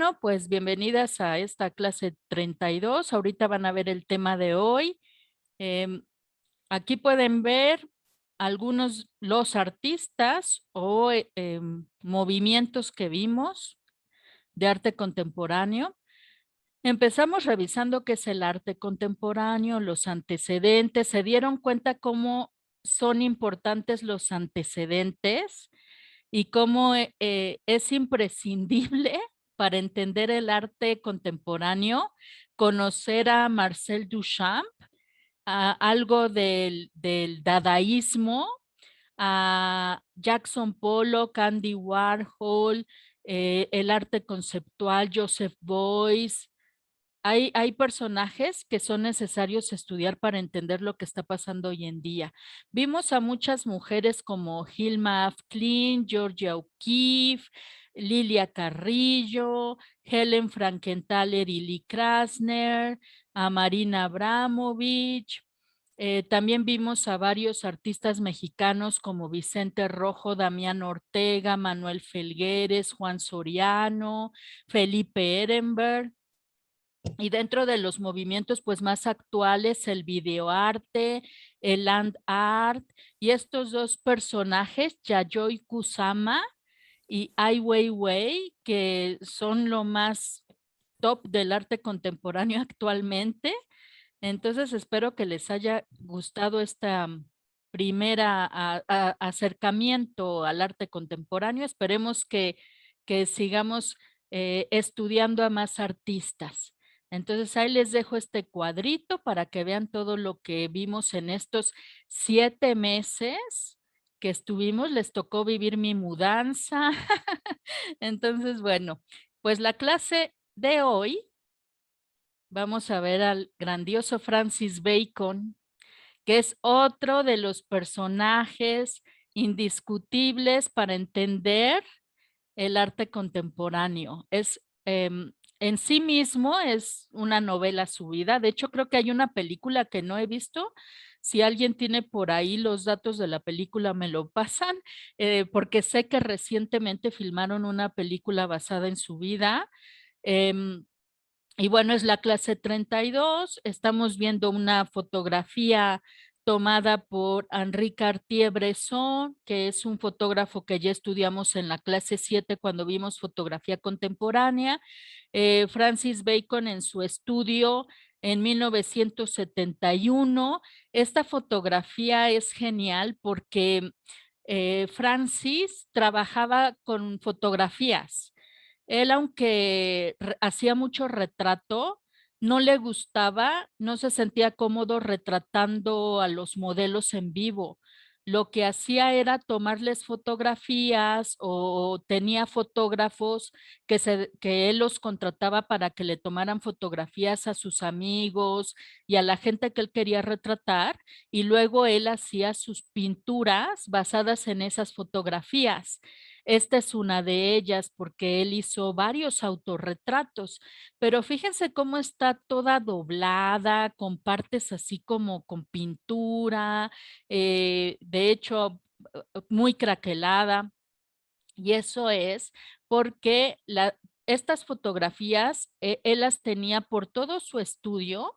Bueno, pues bienvenidas a esta clase 32. Ahorita van a ver el tema de hoy. Em, Aquí pueden ver algunos los artistas o movimientos que vimos de arte contemporáneo. Empezamos revisando qué es el arte contemporáneo, los antecedentes. ¿Se dieron cuenta cómo son importantes los antecedentes y cómo es imprescindible para entender el arte contemporáneo conocer a Marcel Duchamp, a algo del dadaísmo, a Jackson Pollock, Andy Warhol, el arte conceptual, Joseph Beuys? Hay personajes que son necesarios estudiar para entender lo que está pasando hoy en día. Vimos a muchas mujeres como Hilma af Klint, Georgia O'Keeffe, Lilia Carrillo, Helen Frankenthaler y Lee Krasner, a Marina Abramovich. También vimos a varios artistas mexicanos como Vicente Rojo, Damián Ortega, Manuel Felgueres, Juan Soriano, Felipe Ehrenberg. Y dentro de los movimientos pues más actuales, el videoarte, el land art, y estos dos personajes, Yayoi Kusama y Ai Weiwei, que son lo más top del arte contemporáneo actualmente. Entonces espero que les haya gustado esta primera acercamiento al arte contemporáneo. Esperemos que sigamos estudiando a más artistas. Entonces ahí les dejo este cuadrito para que vean todo lo que vimos en estos 7 meses que estuvimos. Les tocó vivir mi mudanza. Entonces, bueno, pues la clase de hoy vamos a ver al grandioso Francis Bacon, que es otro de los personajes indiscutibles para entender el arte contemporáneo. En sí mismo es una novela subida. De hecho, creo que hay una película que no he visto. Si alguien tiene por ahí los datos de la película, me lo pasan, porque sé que recientemente filmaron una película basada en su vida. Em, y bueno, es la clase 32. Estamos viendo una fotografía tomada por Henri Cartier-Bresson, que es un fotógrafo que ya estudiamos en la clase 7 cuando vimos fotografía contemporánea. Francis Bacon en su estudio en 1971. Esta fotografía es genial porque Francis trabajaba con fotografías. Él, aunque hacía mucho retrato, no le gustaba, no se sentía cómodo retratando a los modelos en vivo. Lo que hacía era tomarles fotografías o tenía fotógrafos que él los contrataba para que le tomaran fotografías a sus amigos y a la gente que él quería retratar, y luego él hacía sus pinturas basadas en esas fotografías. Esta es una de ellas porque él hizo varios autorretratos, pero fíjense cómo está toda doblada, con partes así como con pintura, de hecho, muy craquelada. Y eso es porque estas fotografías él las tenía por todo su estudio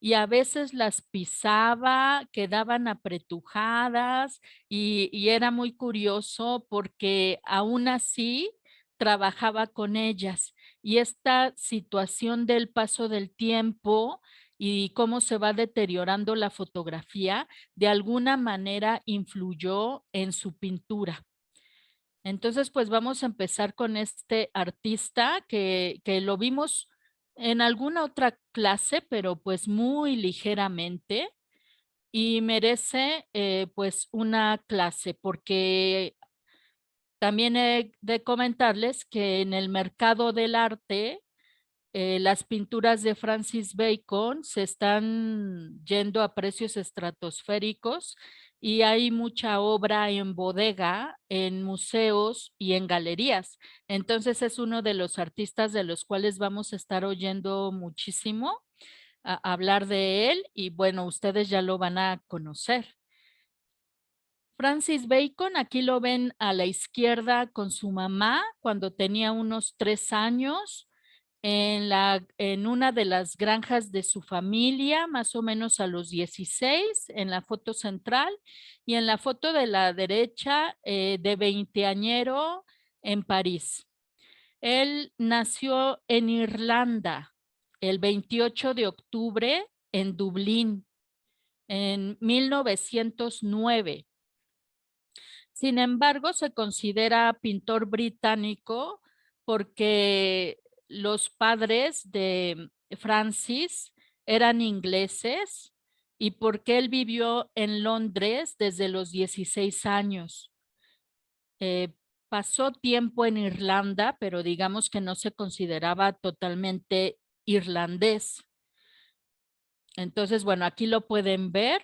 y a veces las pisaba, quedaban apretujadas y era muy curioso porque aún así trabajaba con ellas. Y esta situación del paso del tiempo y cómo se va deteriorando la fotografía, de alguna manera influyó en su pintura. Entonces, pues vamos a empezar con este artista que lo vimos en alguna otra clase, pero pues muy ligeramente y merece pues una clase porque también he de comentarles que en el mercado del arte las pinturas de Francis Bacon se están yendo a precios estratosféricos y hay mucha obra en bodega, en museos y en galerías. Entonces es uno de los artistas de los cuales vamos a estar oyendo muchísimo hablar de él y bueno, ustedes ya lo van a conocer. Francis Bacon, aquí lo ven a la izquierda con su mamá cuando tenía unos 3 años. en una de las granjas de su familia, más o menos a los 16, en la foto central, y en la foto de la derecha, de veinteañero en París. Él nació en Irlanda el 28 de octubre en Dublín, en 1909. Sin embargo, se considera pintor británico porque los padres de Francis eran ingleses y porque él vivió en Londres desde los 16 años. Eh, Pasó tiempo en Irlanda, pero digamos que no se consideraba totalmente irlandés. Entonces, bueno, aquí lo pueden ver.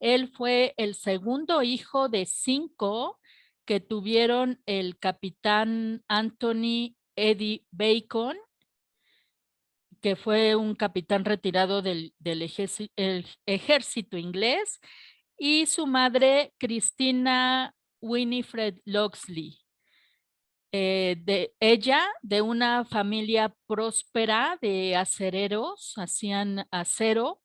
Él fue el segundo hijo de 5 que tuvieron el capitán Anthony Eddie Bacon, que fue un capitán retirado del ejército inglés, y su madre, Christina Winifred Locksley. De una familia próspera de acereros, hacían acero,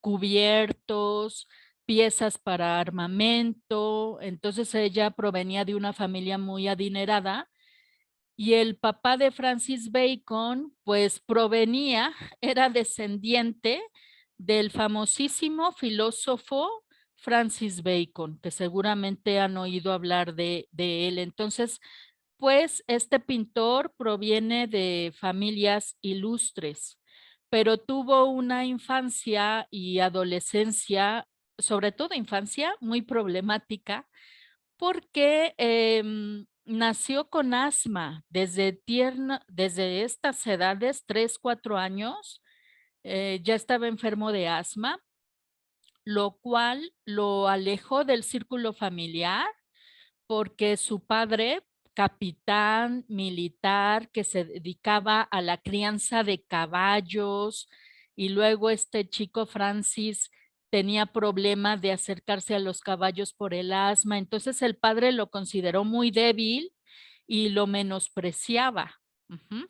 cubiertos, piezas para armamento. Entonces ella provenía de una familia muy adinerada y el papá de Francis Bacon pues provenía, era descendiente del famosísimo filósofo Francis Bacon, que seguramente han oído hablar de él. Entonces, pues este pintor proviene de familias ilustres, pero tuvo una infancia y adolescencia, sobre todo infancia, muy problemática, porque nació con asma desde estas edades, 3, 4 años, ya estaba enfermo de asma, lo cual lo alejó del círculo familiar porque su padre, capitán militar que se dedicaba a la crianza de caballos, y luego este chico Francis tenía problemas de acercarse a los caballos por el asma, entonces el padre lo consideró muy débil y lo menospreciaba. Ujú.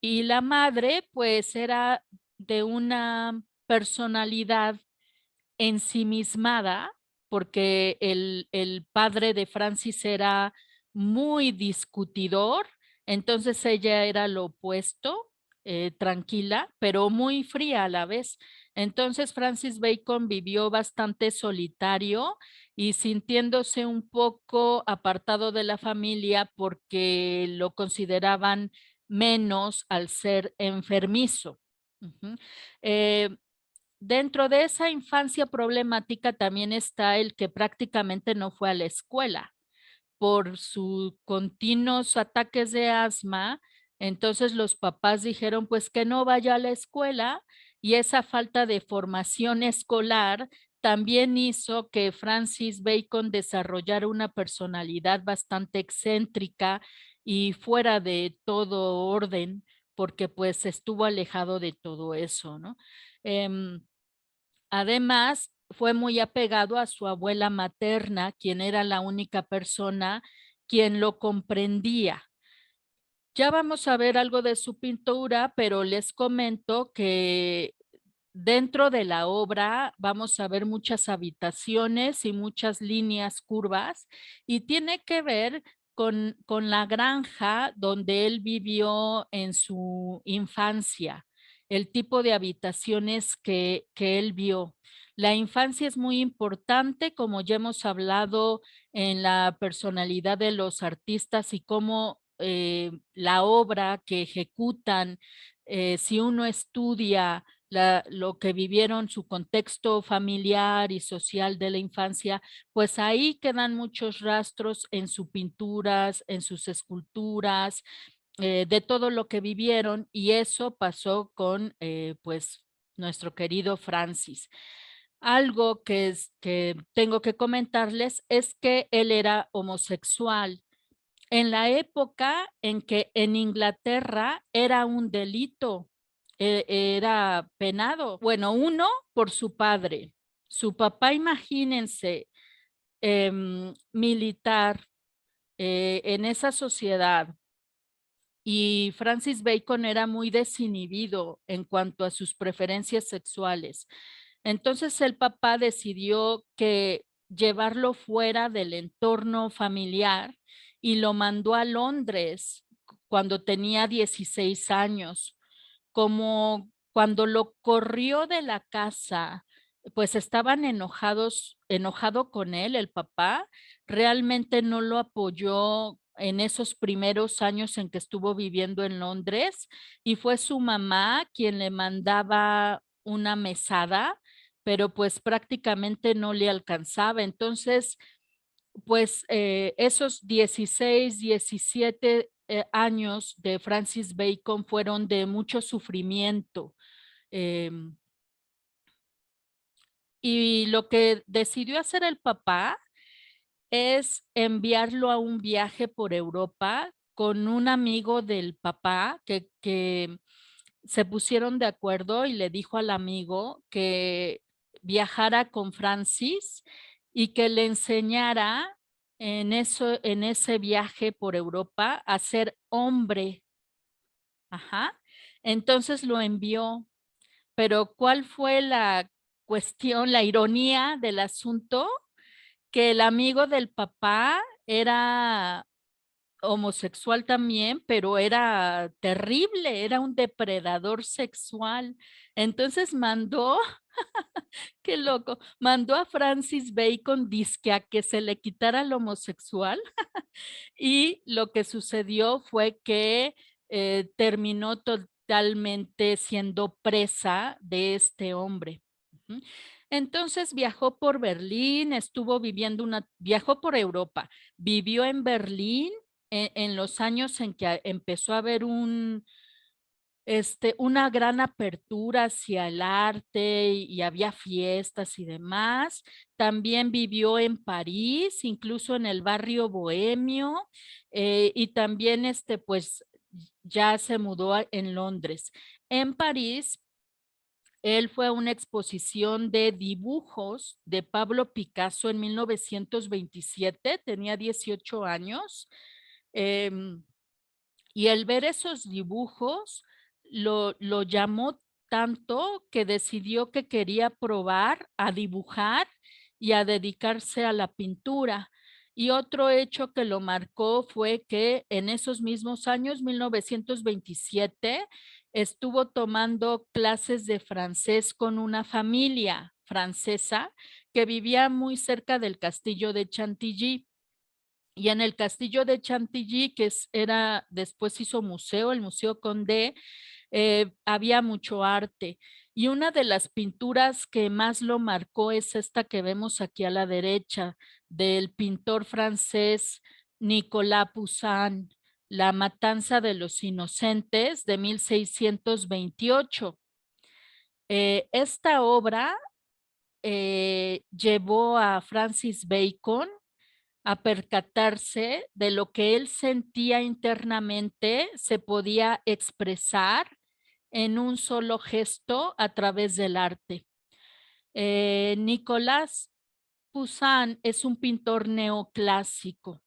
Y la madre, pues, era de una personalidad ensimismada, porque el padre de Francis era muy discutidor, entonces ella era lo opuesto, tranquila, pero muy fría a la vez. Entonces Francis Bacon vivió bastante solitario y sintiéndose un poco apartado de la familia porque lo consideraban menos al ser enfermizo. Ujú. Eh, Dentro de esa infancia problemática también está el que prácticamente no fue a la escuela por sus continuos ataques de asma. Entonces los papás dijeron pues que no vaya a la escuela, y esa falta de formación escolar también hizo que Francis Bacon desarrollara una personalidad bastante excéntrica y fuera de todo orden, porque pues estuvo alejado de todo eso, ¿no? Además, fue muy apegado a su abuela materna, quien era la única persona quien lo comprendía. Ya vamos a ver algo de su pintura, pero les comento que dentro de la obra vamos a ver muchas habitaciones y muchas líneas curvas, y tiene que ver con la granja donde él vivió en su infancia, el tipo de habitaciones que él vio. La infancia es muy importante, como ya hemos hablado en la personalidad de los artistas y cómo la obra que ejecutan, si uno estudia lo que vivieron, su contexto familiar y social de la infancia, pues ahí quedan muchos rastros en sus pinturas, en sus esculturas, de todo lo que vivieron, y eso pasó con pues nuestro querido Francis. Algo que tengo que comentarles es que él era homosexual en la época en que en Inglaterra era un delito, era penado. Bueno, uno por su padre. Su papá, imagínense, militar en esa sociedad, y Francis Bacon era muy desinhibido en cuanto a sus preferencias sexuales. Entonces el papá decidió que llevarlo fuera del entorno familiar y lo mandó a Londres cuando tenía 16 años. Como cuando lo corrió de la casa, pues estaban enojado con él, el papá, realmente no lo apoyó en esos primeros años en que estuvo viviendo en Londres, y fue su mamá quien le mandaba una mesada, pero pues prácticamente no le alcanzaba. Entonces, pues, esos 16, 17 años de Francis Bacon fueron de mucho sufrimiento. em, y lo que decidió hacer el papá es enviarlo a un viaje por Europa con un amigo del papá que se pusieron de acuerdo y le dijo al amigo que viajara con Francis y que le enseñara en ese viaje por Europa a ser hombre. Ajá. Entonces lo envió, pero ¿cuál fue la cuestión, la ironía del asunto? Que el amigo del papá era homosexual también, pero era terrible, era un depredador sexual. Entonces mandó, qué loco, mandó a Francis Bacon dizque a que se le quitara lo homosexual, y lo que sucedió fue que terminó totalmente siendo presa de este hombre. Ujú. Entonces viajó por Berlín, estuvo viviendo viajó por Europa, vivió en Berlín en los años en que empezó a haber una gran apertura hacia el arte y había fiestas y demás. También vivió en París, incluso en el barrio bohemio, y también pues ya se mudó en Londres. En París, él fue a una exposición de dibujos de Pablo Picasso en 1927, tenía 18 años. em, y el ver esos dibujos lo llamó tanto que decidió que quería probar a dibujar y a dedicarse a la pintura. Y otro hecho que lo marcó fue que en esos mismos años, 1927, estuvo tomando clases de francés con una familia francesa que vivía muy cerca del castillo de Chantilly. Y en el castillo de Chantilly, después hizo museo, el Museo Condé, había mucho arte. Y una de las pinturas que más lo marcó es esta que vemos aquí a la derecha, del pintor francés Nicolas Poussin, La Matanza de los Inocentes de 1628. Esta obra llevó a Francis Bacon a percatarse de lo que él sentía internamente se podía expresar en un solo gesto a través del arte. Nicolás Poussin es un pintor neoclásico,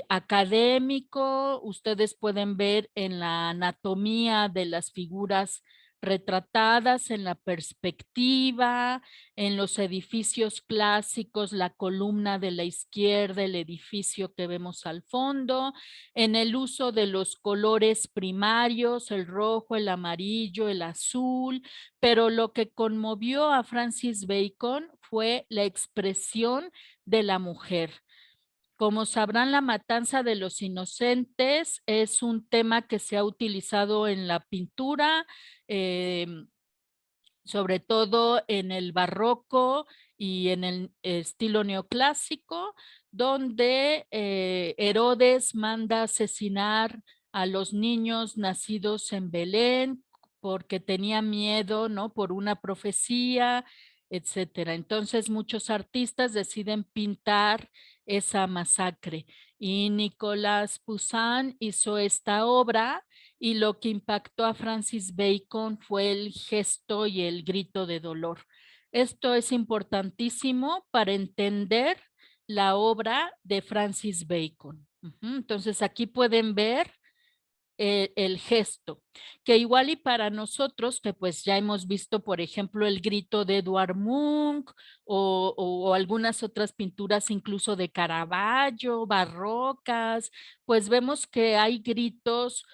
académico. Ustedes pueden ver en la anatomía de las figuras retratadas, en la perspectiva, en los edificios clásicos, la columna de la izquierda, el edificio que vemos al fondo, en el uso de los colores primarios, el rojo, el amarillo, el azul, pero lo que conmovió a Francis Bacon fue la expresión de la mujer. Como sabrán, la matanza de los inocentes es un tema que se ha utilizado en la pintura, sobre todo en el barroco y en el estilo neoclásico, donde Herodes manda asesinar a los niños nacidos en Belén porque tenía miedo, ¿no? Por una profecía, etcétera. Entonces muchos artistas deciden pintar esa masacre y Nicolas Poussin hizo esta obra, y lo que impactó a Francis Bacon fue el gesto y el grito de dolor. Esto es importantísimo para entender la obra de Francis Bacon. Entonces aquí pueden ver el gesto, que igual y para nosotros, que pues ya hemos visto, por ejemplo, el grito de Edvard Munch o algunas otras pinturas incluso de Caravaggio, barrocas, pues vemos que hay gritos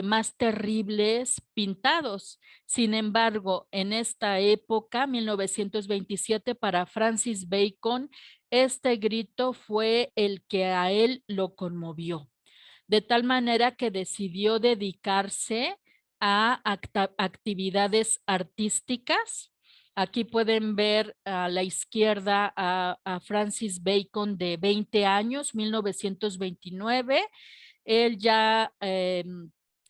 más terribles pintados. Sin embargo, en esta época, 1927, para Francis Bacon, este grito fue el que a él lo conmovió, de tal manera que decidió dedicarse a actividades artísticas. Aquí pueden ver a la izquierda a Francis Bacon de 20 años, 1929. Él ya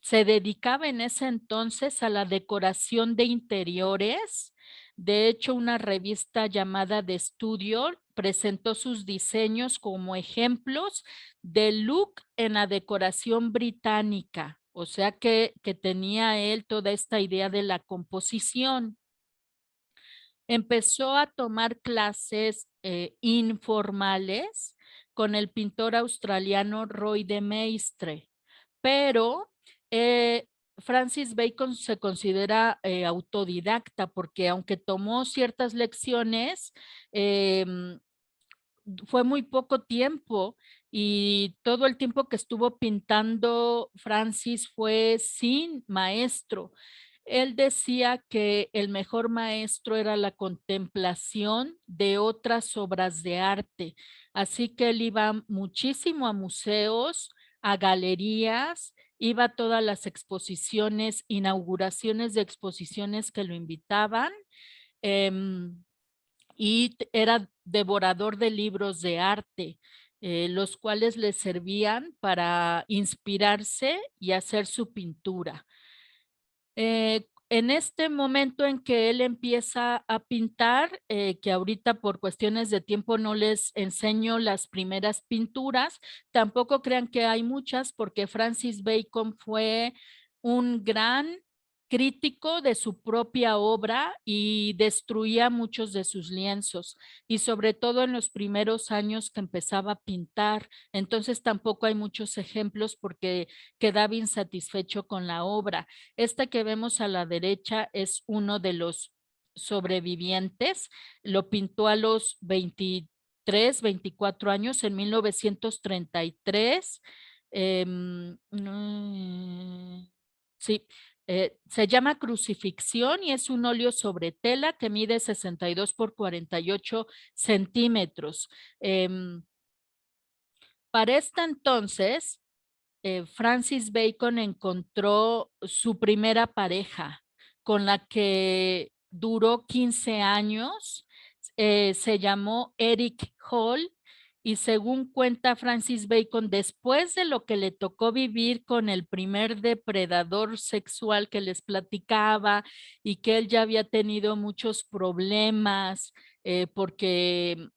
se dedicaba en ese entonces a la decoración de interiores. De hecho, una revista llamada The Studio presentó sus diseños como ejemplos de look en la decoración británica. O sea que tenía él toda esta idea de la composición. Empezó a tomar clases informales con el pintor australiano Roy de Maistre, pero Francis Bacon se considera autodidacta porque aunque tomó ciertas lecciones, fue muy poco tiempo y todo el tiempo que estuvo pintando Francis fue sin maestro. Él decía que el mejor maestro era la contemplación de otras obras de arte, así que él iba muchísimo a museos, a galerías, iba a todas las exposiciones, inauguraciones de exposiciones que lo invitaban. Y era devorador de libros de arte, los cuales le servían para inspirarse y hacer su pintura. En este momento en que él empieza a pintar, que ahorita por cuestiones de tiempo no les enseño las primeras pinturas, tampoco crean que hay muchas porque Francis Bacon fue un gran crítico de su propia obra y destruía muchos de sus lienzos y sobre todo en los primeros años que empezaba a pintar. Entonces tampoco hay muchos ejemplos porque quedaba insatisfecho con la obra. Este que vemos a la derecha es uno de los sobrevivientes. Lo pintó a los 23, 24 años en 1933. Sí, se llama Crucifixión y es un óleo sobre tela que mide 62 por 48 centímetros. Para este entonces, Francis Bacon encontró su primera pareja con la que duró 15 años. Se llamó Eric Hall y según cuenta Francis Bacon, después de lo que le tocó vivir con el primer depredador sexual que les platicaba y que él ya había tenido muchos problemas porque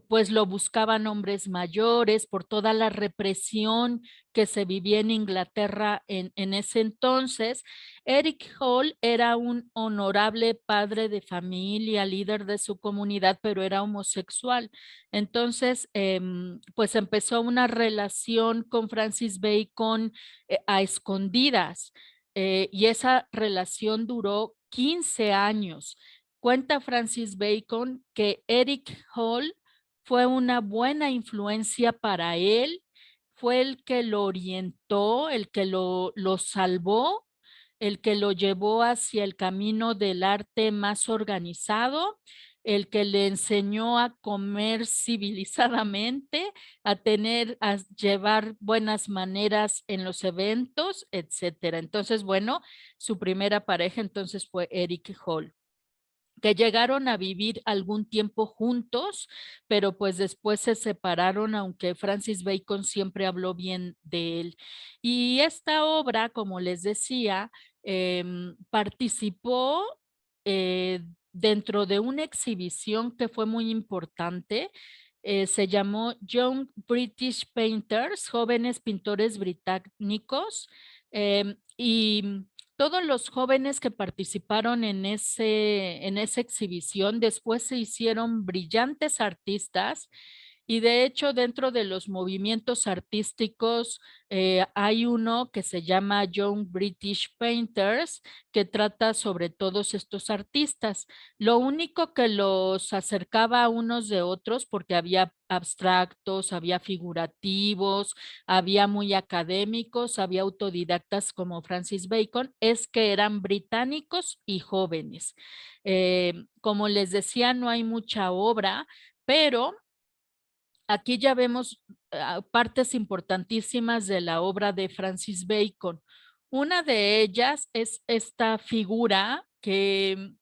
pues lo buscaban hombres mayores por toda la represión que se vivía en Inglaterra en ese entonces. Eric Hall era un honorable padre de familia, líder de su comunidad, pero era homosexual. Entonces, pues empezó una relación con Francis Bacon a escondidas y esa relación duró 15 años. Cuenta Francis Bacon que Eric Hall fue una buena influencia para él, fue el que lo orientó, el que lo salvó, el que lo llevó hacia el camino del arte más organizado, el que le enseñó a comer civilizadamente, a llevar buenas maneras en los eventos, etcétera. Entonces, bueno, su primera pareja entonces fue Eric Hall, que llegaron a vivir algún tiempo juntos, pero pues después se separaron, aunque Francis Bacon siempre habló bien de él. Y esta obra, como les decía, participó dentro de una exhibición que fue muy importante. Se llamó Young British Painters, jóvenes pintores británicos, y todos los jóvenes que participaron en esa exhibición después se hicieron brillantes artistas Y de hecho, dentro de los movimientos artísticos, hay uno que se llama Young British Painters, que trata sobre todos estos artistas. Lo único que los acercaba a unos de otros, porque había abstractos, había figurativos, había muy académicos, había autodidactas como Francis Bacon, es que eran británicos y jóvenes. Como les decía, no hay mucha obra, pero aquí ya vemos partes importantísimas de la obra de Francis Bacon. Una de ellas es esta figura que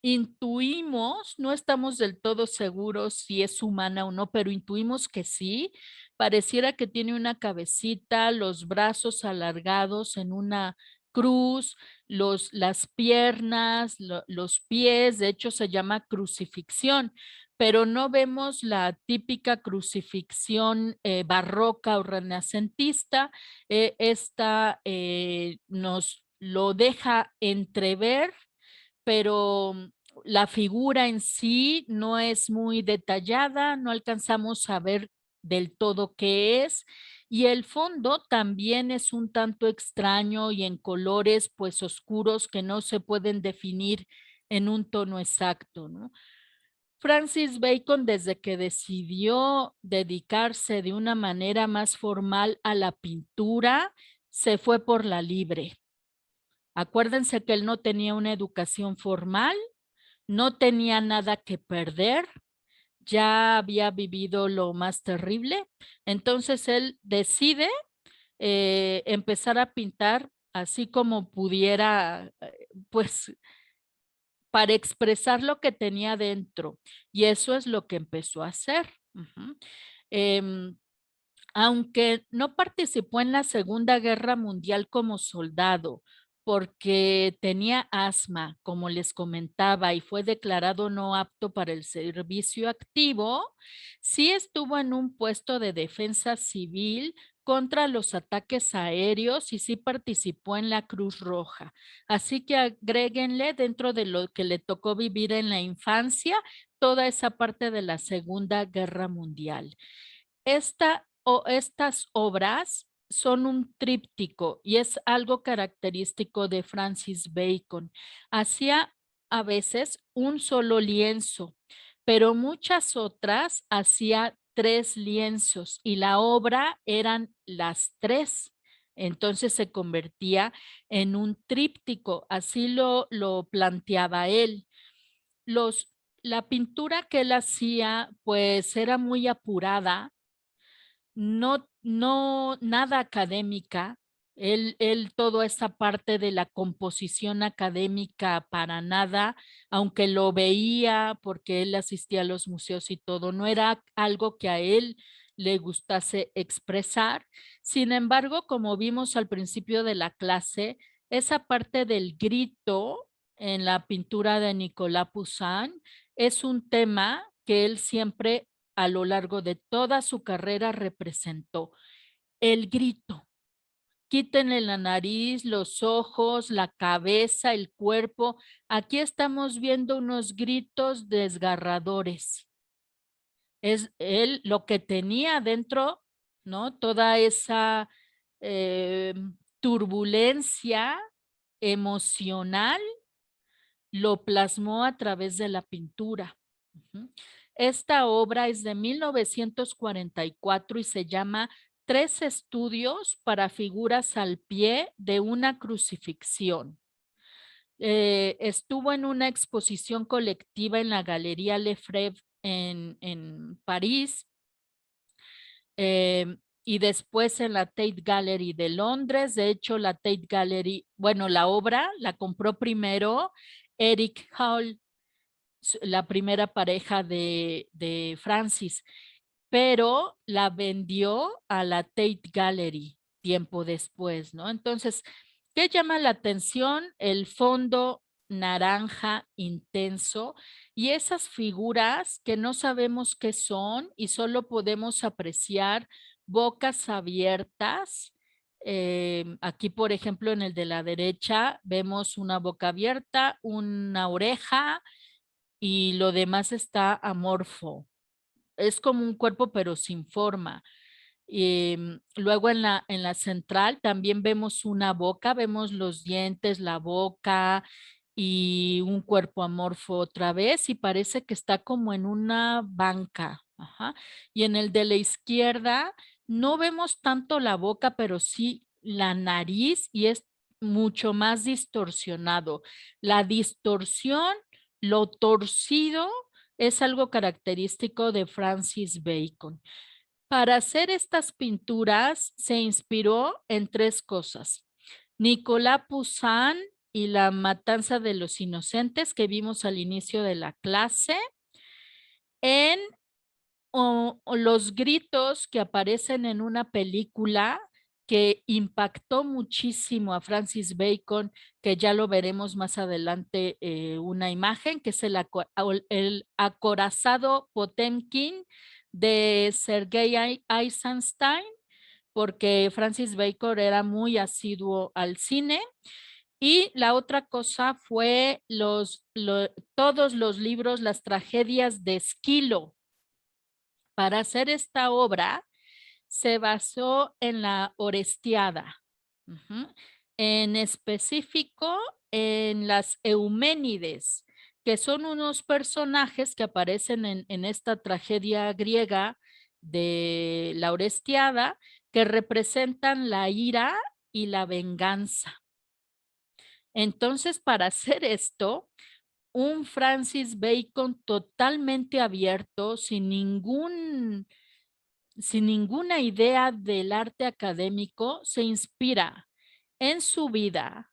intuimos, no estamos del todo seguros si es humana o no, pero intuimos que sí. Pareciera que tiene una cabecita, los brazos alargados en una cruz, las piernas, los pies, de hecho se llama crucifixión, pero no vemos la típica crucifixión barroca o renacentista. Esta nos lo deja entrever, pero la figura en sí no es muy detallada, no alcanzamos a ver del todo qué es, y el fondo también es un tanto extraño y en colores pues oscuros que no se pueden definir en un tono exacto, ¿no? Francis Bacon, desde que decidió dedicarse de una manera más formal a la pintura, se fue por la libre. Acuérdense que él no tenía una educación formal, no tenía nada que perder, ya había vivido lo más terrible, entonces él decide empezar a pintar así como pudiera, pues para expresar lo que tenía dentro, y eso es lo que empezó a hacer. Ujú. Em, Aunque no participó en la Segunda Guerra Mundial como soldado, porque tenía asma, como les comentaba, y fue declarado no apto para el servicio activo, sí estuvo en un puesto de defensa civil contra los ataques aéreos y sí participó en la Cruz Roja. Así que agréguenle dentro de lo que le tocó vivir en la infancia, toda esa parte de la Segunda Guerra Mundial. Estas obras son un tríptico y es algo característico de Francis Bacon. Hacía a veces un solo lienzo, pero muchas otras hacía tres lienzos y la obra eran las tres. Entonces se convertía en un tríptico, así lo planteaba él. Los, la pintura que él hacía pues era muy apurada, no nada académica. Él toda esa parte de la composición académica para nada, aunque lo veía porque él asistía a los museos y todo, no era algo que a él le gustase expresar. Sin embargo, como vimos al principio de la clase, esa parte del grito en la pintura de Nicolas Poussin es un tema que él siempre a lo largo de toda su carrera representó. El grito. Quítenle la nariz, los ojos, la cabeza, el cuerpo. Aquí estamos viendo unos gritos desgarradores. Es él lo que tenía dentro, ¿no? Toda esa eh, turbulencia emocional lo plasmó a través de la pintura. Ujú. Esta obra es de 1944 y se llama Tres estudios para figuras al pie de una crucifixión. Estuvo en una exposición colectiva en la Galería Lefebvre en París, y después en la Tate Gallery de Londres. De hecho, la Tate Gallery, bueno, la obra la compró primero Eric Hall, la primera pareja de Francis, pero la vendió a la Tate Gallery tiempo después, ¿no? Entonces, ¿qué llama la atención? El fondo naranja intenso y esas figuras que no sabemos qué son y solo podemos apreciar bocas abiertas. Aquí, por ejemplo, en el de la derecha vemos una boca abierta, una oreja y lo demás está amorfo. es como un cuerpo, pero sin forma. Luego en la central también vemos una boca, vemos los dientes, la boca y un cuerpo amorfo otra vez y parece que está como en una banca. Ajá. Y en el de la izquierda no vemos tanto la boca, pero sí la nariz y es mucho más distorsionado. La distorsión, lo torcido es algo característico de Francis Bacon. Para hacer estas pinturas se inspiró en tres cosas. Nicolas Poussin y la matanza de los inocentes que vimos al inicio de la clase, en o los gritos que aparecen en una película que impactó muchísimo a Francis Bacon, que ya lo veremos más adelante, una imagen, que es el acorazado Potemkin de Sergei Eisenstein, porque Francis Bacon era muy asiduo al cine. Y la otra cosa fue todos los libros, las tragedias de Esquilo. Para hacer esta obra se basó en la Orestiada, en específico en las Euménides, que son unos personajes que aparecen en esta tragedia griega de la Orestiada, que representan la ira y la venganza. Entonces, para hacer esto, un Francis Bacon totalmente abierto, sin ninguna idea del arte académico, se inspira en su vida,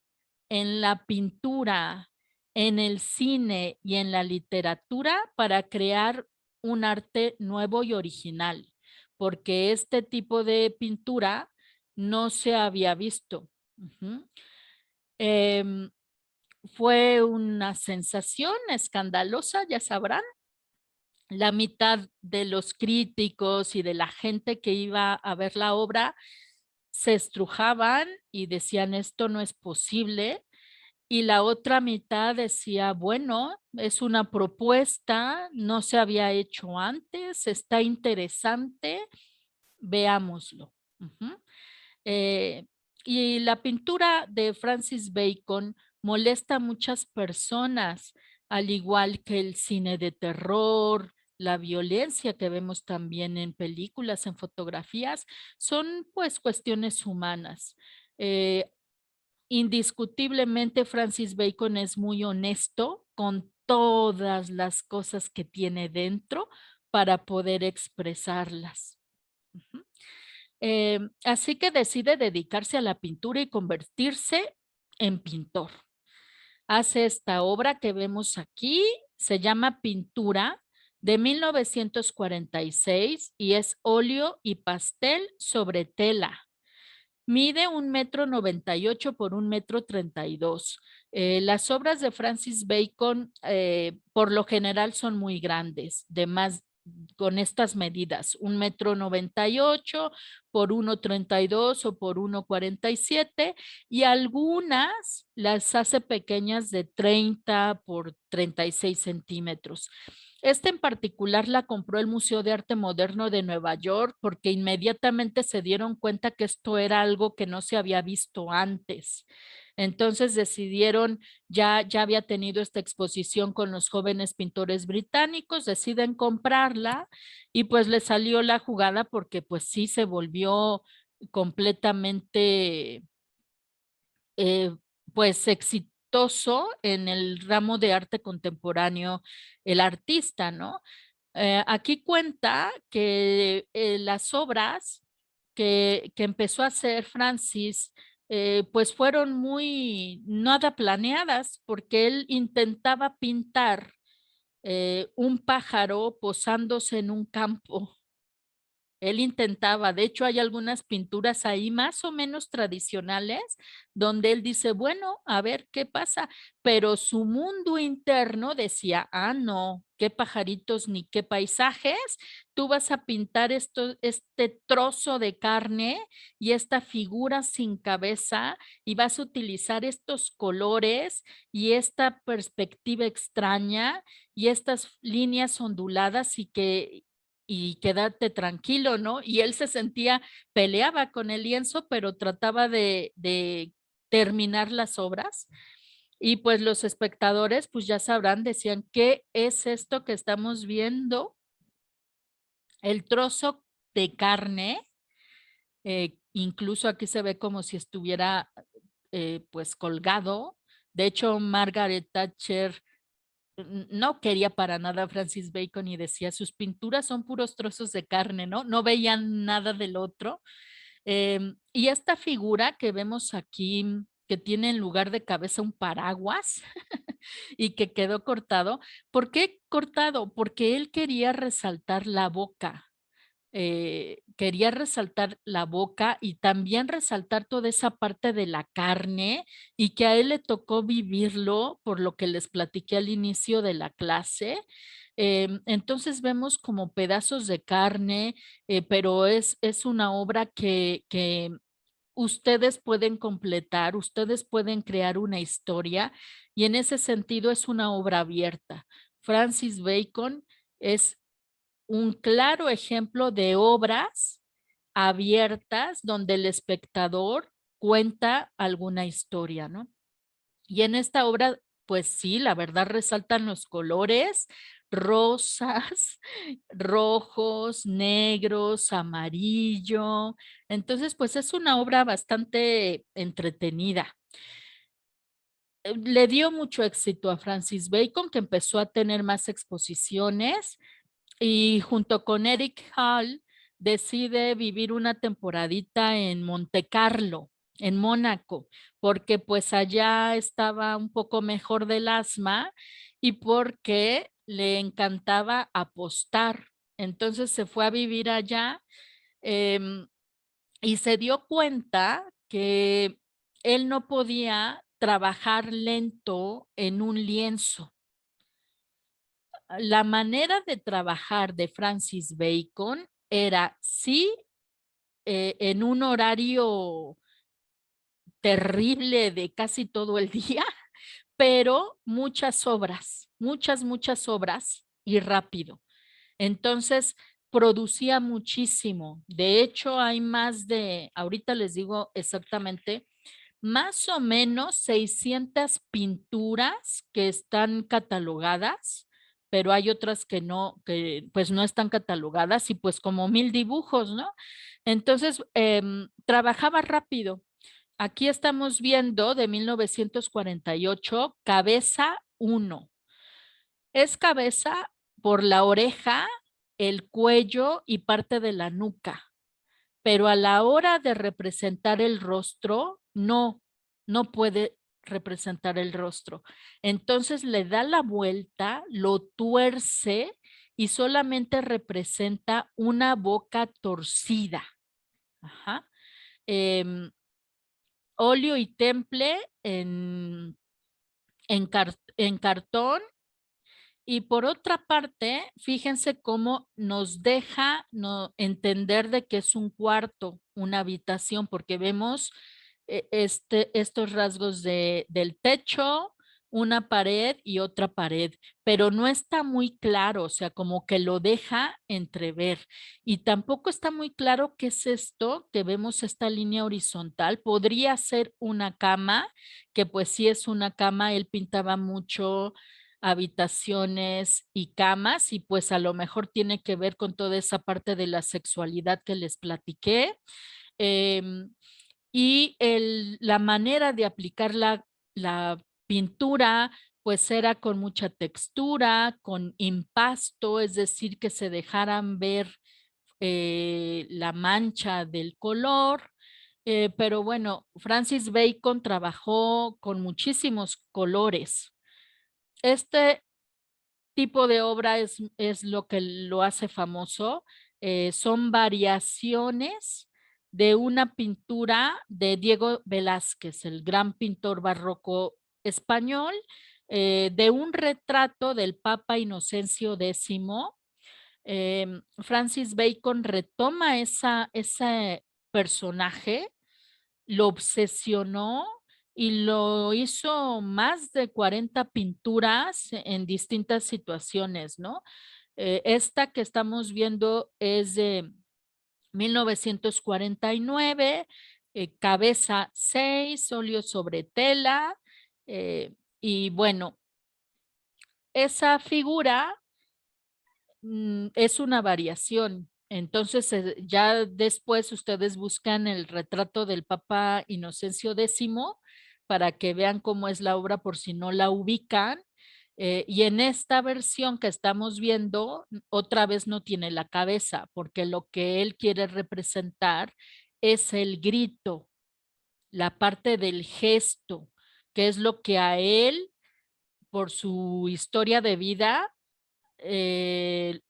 en la pintura, en el cine y en la literatura para crear un arte nuevo y original, porque este tipo de pintura no se había visto. Ujú. Em, Fue una sensación escandalosa, ya sabrán. La mitad de los críticos y de la gente que iba a ver la obra se estrujaban y decían esto no es posible. Y la otra mitad decía, bueno, es una propuesta, no se había hecho antes, está interesante, veámoslo. Ujú. Eh, y la pintura de Francis Bacon molesta a muchas personas, al igual que el cine de terror, la violencia que vemos también en películas, en fotografías, son pues cuestiones humanas. Eh, Indiscutiblemente Francis Bacon es muy honesto con todas las cosas que tiene dentro para poder expresarlas. Ujú. Así que decide dedicarse a la pintura y convertirse en pintor. Hace esta obra que vemos aquí, se llama Pintura de 1946 y es óleo y pastel sobre tela. Mide 1,98 m por 1,32 m. Las obras de Francis Bacon por lo general son muy grandes, de más con estas medidas, 1,98 m por 1,32 m o por 1,47 m y algunas las hace pequeñas de 30 por 36 centímetros. Esta en particular la compró el Museo de Arte Moderno de Nueva York porque inmediatamente se dieron cuenta que esto era algo que no se había visto antes. Entonces decidieron, ya había tenido esta exposición con los jóvenes pintores británicos, deciden comprarla y pues le salió la jugada porque pues sí se volvió completamente eh, pues exitoso en el ramo de arte contemporáneo, el artista, ¿no? Aquí cuenta que las obras que empezó a hacer Francis, pues fueron muy nada planeadas, porque él intentaba pintar un pájaro posándose en un campo. Él intentaba, de hecho hay algunas pinturas ahí más o menos tradicionales donde él dice, bueno, a ver qué pasa, pero su mundo interno decía, ah, no, qué pajaritos ni qué paisajes, tú vas a pintar este trozo de carne y esta figura sin cabeza y vas a utilizar estos colores y esta perspectiva extraña y estas líneas onduladas y que y quédate tranquilo, ¿no? Y él se sentía, peleaba con el lienzo, pero trataba de terminar las obras. Y pues los espectadores, pues ya sabrán, decían, ¿qué es esto que estamos viendo? El trozo de carne, incluso aquí se ve como si estuviera pues colgado. De hecho, Margaret Thatcher no quería para nada a Francis Bacon y decía, sus pinturas son puros trozos de carne, ¿no? No veían nada del otro. Y esta figura que vemos aquí, que tiene en lugar de cabeza un paraguas y que quedó cortado. ¿Por qué cortado? Porque él quería resaltar la boca. Quería resaltar la boca y también resaltar toda esa parte de la carne y que a él le tocó vivirlo por lo que les platiqué al inicio de la clase. Entonces vemos como pedazos de carne, pero es una obra que ustedes pueden completar, ustedes pueden crear una historia y en ese sentido es una obra abierta. Francis Bacon es un claro ejemplo de obras abiertas donde el espectador cuenta alguna historia, ¿no? Y en esta obra, pues sí, la verdad resaltan los colores rosas, rojos, negros, amarillo. Entonces, pues es una obra bastante entretenida. Le dio mucho éxito a Francis Bacon, que empezó a tener más exposiciones y junto con Eric Hall decide vivir una temporadita en Monte Carlo, en Mónaco, porque pues allá estaba un poco mejor del asma y porque le encantaba apostar. Entonces se fue a vivir allá em, y se dio cuenta que él no podía trabajar lento en un lienzo. La manera de trabajar de Francis Bacon era sí en un horario terrible de casi todo el día, pero muchas obras, muchas obras y rápido. Entonces, producía muchísimo. De hecho, hay más de, ahorita les digo exactamente, más o menos 600 pinturas que están catalogadas, pero hay otras que no, que pues no están catalogadas y pues como 1000 dibujos, ¿no? Entonces, trabajaba rápido. Aquí estamos viendo de 1948, cabeza uno. Es cabeza por la oreja, el cuello y parte de la nuca, pero a la hora de representar el rostro, no puede representar el rostro. Entonces le da la vuelta, lo tuerce y solamente representa una boca torcida. Ajá. Em, óleo y temple en cartón. Y por otra parte, fíjense cómo nos deja entender de que es un cuarto, una habitación, porque vemos estos rasgos del techo, una pared y otra pared, pero no está muy claro, o sea, como que lo deja entrever. Y tampoco está muy claro qué es esto, que vemos esta línea horizontal. Podría ser una cama, que pues sí es una cama, él pintaba mucho habitaciones y camas y pues a lo mejor tiene que ver con toda esa parte de la sexualidad que les platiqué. Em, y la manera de aplicar la pintura pues era con mucha textura, con impasto, es decir, que se dejaran ver la mancha del color. Pero bueno, Francis Bacon trabajó con muchísimos colores. Este tipo de obra es lo que lo hace famoso. Son variaciones de una pintura de Diego Velázquez, el gran pintor barroco español, de un retrato del Papa Inocencio X. Francis Bacon retoma ese personaje, lo obsesionó y lo hizo más de 40 pinturas en distintas situaciones, ¿no? Esta que estamos viendo es de 1949, cabeza 6, óleo sobre tela, y bueno, esa figura es una variación. Entonces, ya después ustedes buscan el retrato del Papa Inocencio X para que vean cómo es la obra por si no la ubican. Y en esta versión que estamos viendo, otra vez no tiene la cabeza, porque lo que él quiere representar es el grito, la parte del gesto, que es lo que a él, por su historia de vida, eh,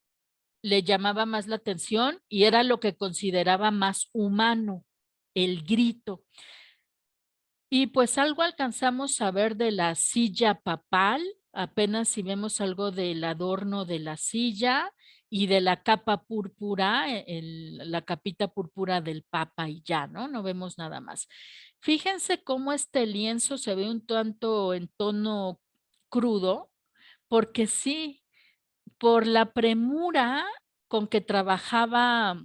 le llamaba más la atención y era lo que consideraba más humano, el grito. Y pues algo alcanzamos a ver de la silla papal, apenas si vemos algo del adorno de la silla y de la capa púrpura, la capita púrpura del papa y ya, ¿no? No vemos nada más. Fíjense cómo este lienzo se ve un tanto en tono crudo, porque sí, por la premura con que trabajaba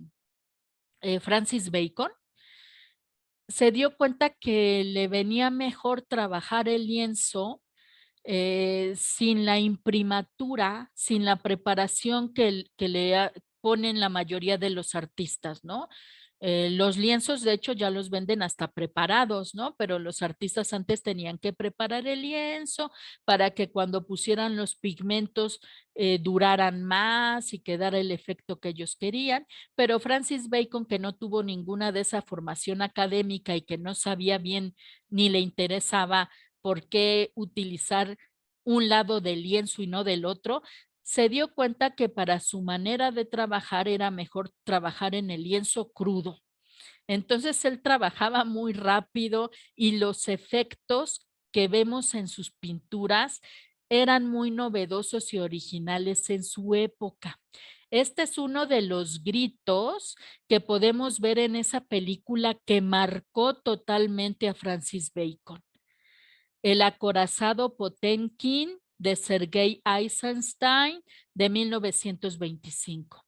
Francis Bacon, se dio cuenta que le venía mejor trabajar el lienzo sin la imprimatura, sin la preparación que le ponen la mayoría de los artistas, ¿no? Los lienzos, de hecho, ya los venden hasta preparados, ¿no? Pero los artistas antes tenían que preparar el lienzo para que cuando pusieran los pigmentos duraran más y quedara el efecto que ellos querían. Pero Francis Bacon, que no tuvo ninguna de esa formación académica y que no sabía bien ni le interesaba por qué utilizar un lado del lienzo y no del otro, se dio cuenta que para su manera de trabajar era mejor trabajar en el lienzo crudo. Entonces él trabajaba muy rápido y los efectos que vemos en sus pinturas eran muy novedosos y originales en su época. Este es uno de los gritos que podemos ver en esa película que marcó totalmente a Francis Bacon. El acorazado Potemkin de Sergei Eisenstein de 1925.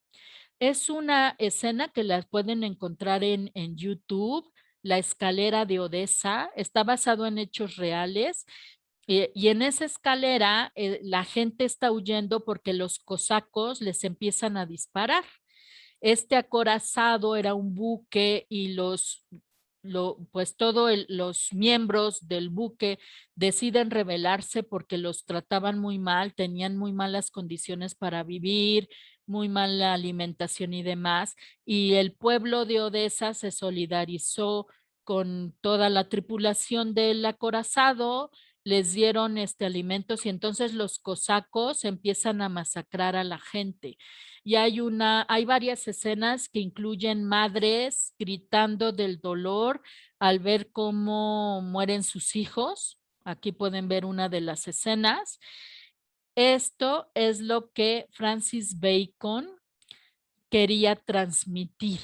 Es una escena que la pueden encontrar en YouTube, La escalera de Odessa, está basado en hechos reales y en esa escalera la gente está huyendo porque los cosacos les empiezan a disparar. Este acorazado era un buque y pues todos los miembros del buque deciden rebelarse porque los trataban muy mal, tenían muy malas condiciones para vivir, muy mala alimentación y demás, y el pueblo de Odessa se solidarizó con toda la tripulación del acorazado, les dieron alimentos y entonces los cosacos empiezan a masacrar a la gente. Y hay varias escenas que incluyen madres gritando del dolor al ver cómo mueren sus hijos. Aquí pueden ver una de las escenas. Esto es lo que Francis Bacon quería transmitir.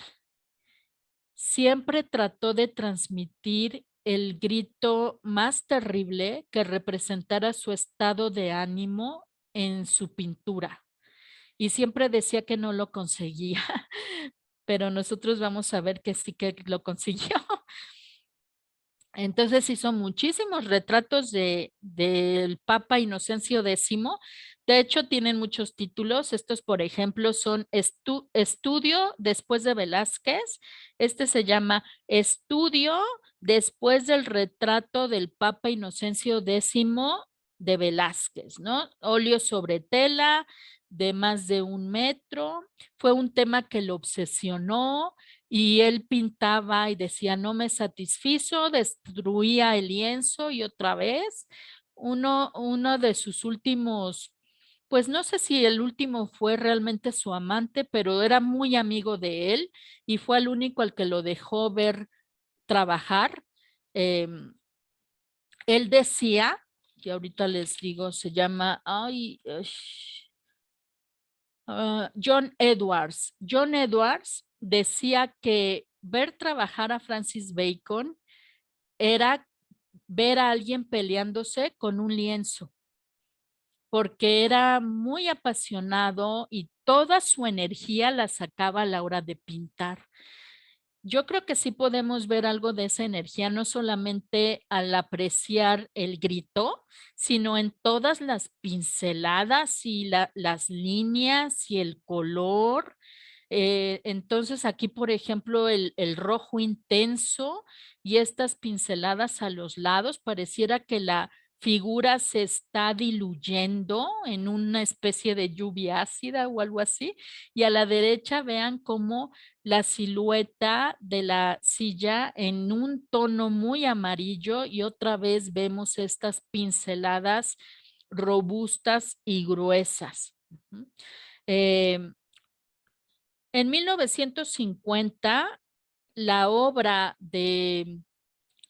Siempre trató de transmitir el grito más terrible que representara su estado de ánimo en su pintura. Y siempre decía que no lo conseguía, pero nosotros vamos a ver que sí que lo consiguió. Entonces hizo muchísimos retratos del Papa Inocencio X. De hecho, tienen muchos títulos. Estos, por ejemplo, son Estudio después de Velázquez. Este se llama Estudio después del retrato del Papa Inocencio X de Velázquez, ¿no? Óleo sobre tela de más de 1 metro. Fue un tema que lo obsesionó y él pintaba y decía, no me satisfizo, destruía el lienzo y otra vez. Uno de sus últimos, pues no sé si el último fue realmente su amante, pero era muy amigo de él y fue el único al que lo dejó ver trabajar. Em, Él decía, y ahorita les digo, se llama, John Edwards. John Edwards decía que ver trabajar a Francis Bacon era ver a alguien peleándose con un lienzo, porque era muy apasionado y toda su energía la sacaba a la hora de pintar. Yo creo que sí podemos ver algo de esa energía, no solamente al apreciar el grito, sino en todas las pinceladas y las líneas y el color. Entonces aquí, por ejemplo, el rojo intenso y estas pinceladas a los lados, pareciera que la figura se está diluyendo en una especie de lluvia ácida o algo así. Y a la derecha vean cómo la silueta de la silla en un tono muy amarillo y otra vez vemos estas pinceladas robustas y gruesas. Ujú. Em, en 1950, la obra de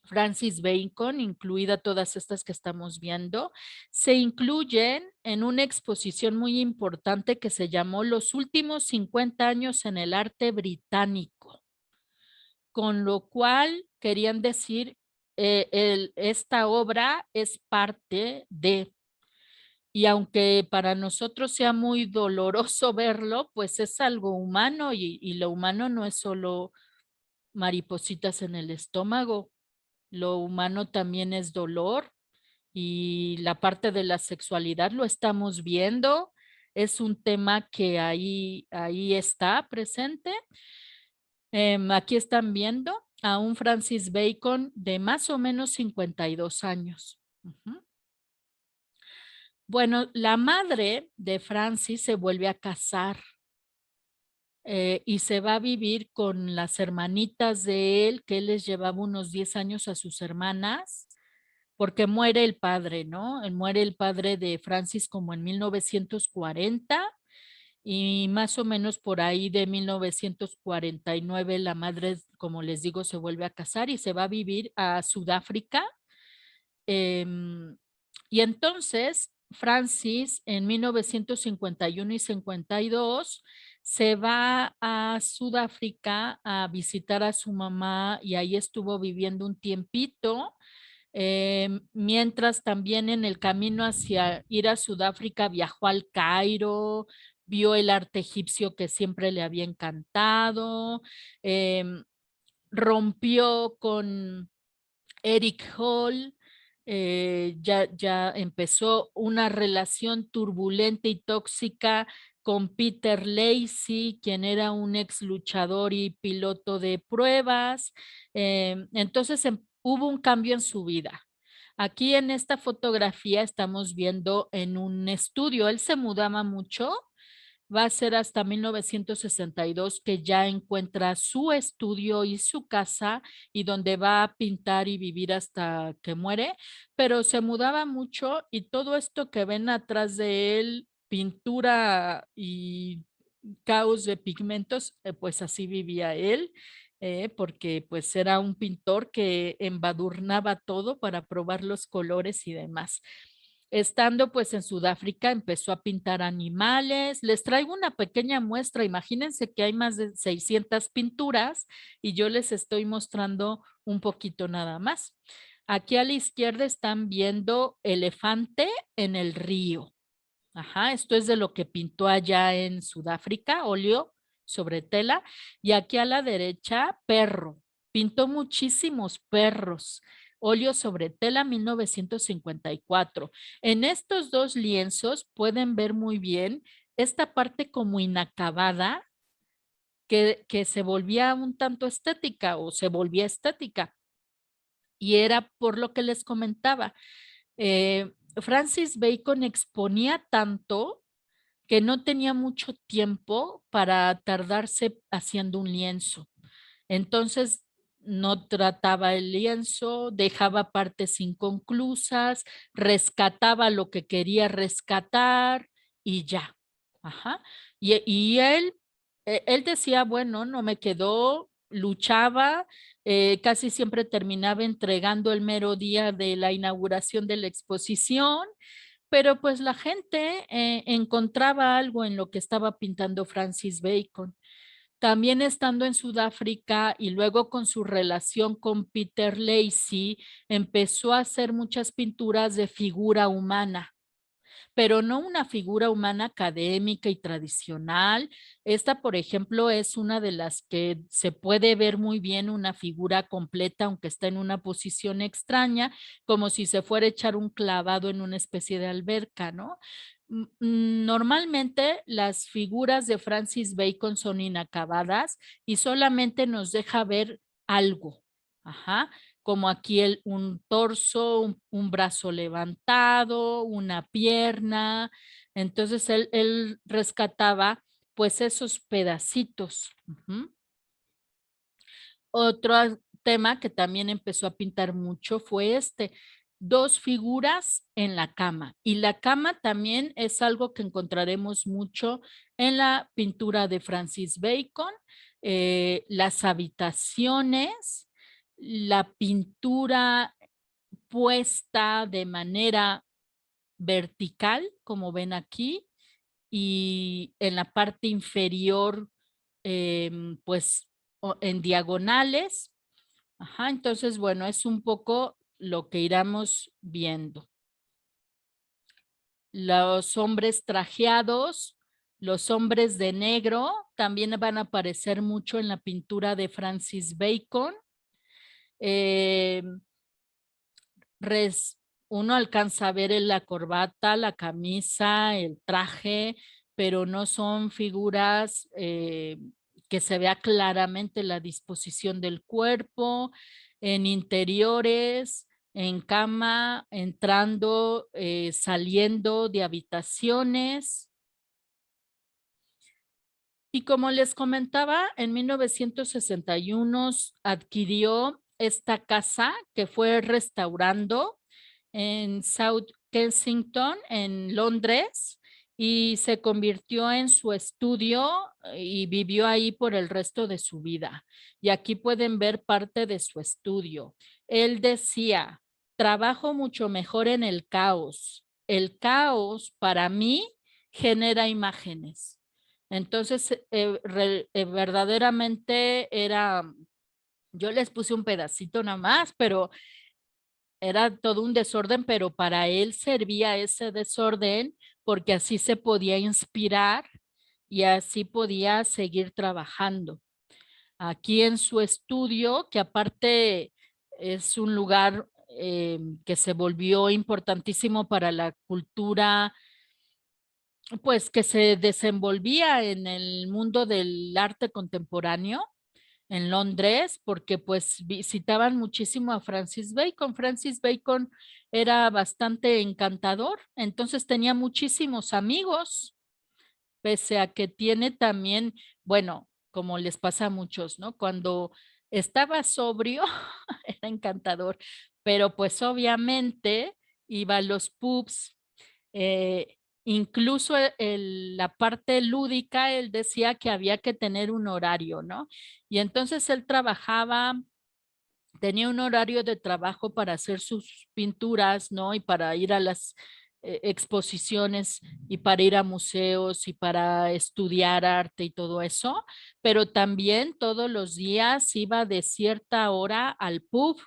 Francis Bacon, incluida todas estas que estamos viendo, se incluyen en una exposición muy importante que se llamó Los últimos 50 años en el arte británico, con lo cual querían decir, esta obra es parte de, y aunque para nosotros sea muy doloroso verlo, pues es algo humano y lo humano no es solo maripositas en el estómago, lo humano también es dolor y la parte de la sexualidad lo estamos viendo, es un tema que ahí está presente. Aquí están viendo a un Francis Bacon de más o menos 52 años. Ujú. Bueno, la madre de Francis se vuelve a casar y se va a vivir con las hermanitas de él, que él les llevaba unos 10 años a sus hermanas, porque muere el padre, ¿no? Muere el padre de Francis como en 1940 y más o menos por ahí de 1949 la madre, como les digo, se vuelve a casar y se va a vivir a Sudáfrica. Em, y entonces Francis en 1951 y 52 se va a Sudáfrica a visitar a su mamá y ahí estuvo viviendo un tiempito. Mientras también en el camino hacia ir a Sudáfrica viajó al Cairo, vio el arte egipcio que siempre le había encantado, em, rompió con Eric Hall, ya empezó una relación turbulenta y tóxica con Peter Lacey, quien era un ex luchador y piloto de pruebas. Entonces hubo un cambio en su vida. Aquí en esta fotografía estamos viendo en un estudio, él se mudaba mucho, va a ser hasta 1962 que ya encuentra su estudio y su casa y donde va a pintar y vivir hasta que muere, pero se mudaba mucho y todo esto que ven atrás de él, pintura y caos de pigmentos, pues así vivía él. Porque pues era un pintor que embadurnaba todo para probar los colores y demás. Estando pues en Sudáfrica empezó a pintar animales. Les traigo una pequeña muestra. Imagínense que hay más de 600 pinturas y yo les estoy mostrando un poquito nada más. Aquí a la izquierda están viendo elefante en el río. Ajá, esto es de lo que pintó allá en Sudáfrica, óleo sobre tela. Y aquí a la derecha, perro. Pintó muchísimos perros. Óleo sobre tela 1954. En estos dos lienzos pueden ver muy bien esta parte como inacabada que se volvía un tanto estética o se volvía estética. Y era por lo que les comentaba. Francis Bacon exponía tanto que no tenía mucho tiempo para tardarse haciendo un lienzo. Entonces, no trataba el lienzo, dejaba partes inconclusas, rescataba lo que quería rescatar y ya. Ajá. Y él decía, bueno, no me quedó, luchaba, casi siempre terminaba entregando el mero día de la inauguración de la exposición, pero pues la gente encontraba algo en lo que estaba pintando Francis Bacon. También estando en Sudáfrica y luego con su relación con Peter Lacey, empezó a hacer muchas pinturas de figura humana, pero no una figura humana académica y tradicional. Esta, por ejemplo, es una de las que se puede ver muy bien una figura completa, aunque está en una posición extraña, como si se fuera a echar un clavado en una especie de alberca, ¿no? Normalmente las figuras de Francis Bacon son inacabadas y solamente nos deja ver algo. Ajá, como aquí un torso, un brazo levantado, una pierna. Entonces él rescataba pues esos pedacitos. Ujú. Otro tema que también empezó a pintar mucho fue dos figuras en la cama. Y la cama también es algo que encontraremos mucho en la pintura de Francis Bacon, las habitaciones, la pintura puesta de manera vertical, como ven aquí, y en la parte inferior, pues en diagonales. Ajá, entonces, bueno, es un poco lo que iremos viendo. Los hombres trajeados, los hombres de negro, también van a aparecer mucho en la pintura de Francis Bacon. Eh, res, Uno alcanza a ver en la corbata, la camisa, el traje, pero no son figuras que se vea claramente la disposición del cuerpo, en interiores, en cama, entrando, saliendo de habitaciones. Y como les comentaba, en 1961 adquirió esta casa que fue restaurando en South Kensington, en Londres, y se convirtió en su estudio y vivió ahí por el resto de su vida. Y aquí pueden ver parte de su estudio. Él decía, trabajo mucho mejor en el caos. El caos para mí genera imágenes. Entonces, verdaderamente yo les puse un pedacito nada más, pero era todo un desorden, pero para él servía ese desorden porque así se podía inspirar y así podía seguir trabajando. Aquí en su estudio, que aparte es un lugar que se volvió importantísimo para la cultura, pues que se desenvolvía en el mundo del arte contemporáneo en Londres, porque pues visitaban muchísimo a Francis Bacon. Francis Bacon era bastante encantador, entonces tenía muchísimos amigos, pese a que tiene también, bueno, como les pasa a muchos, ¿no? Cuando estaba sobrio, era encantador, pero pues obviamente iba a los pubs, incluso la parte lúdica, él decía que había que tener un horario, ¿no? Y entonces él trabajaba, tenía un horario de trabajo para hacer sus pinturas, ¿no? Y para ir a las exposiciones y para ir a museos y para estudiar arte y todo eso, pero también todos los días iba de cierta hora al pub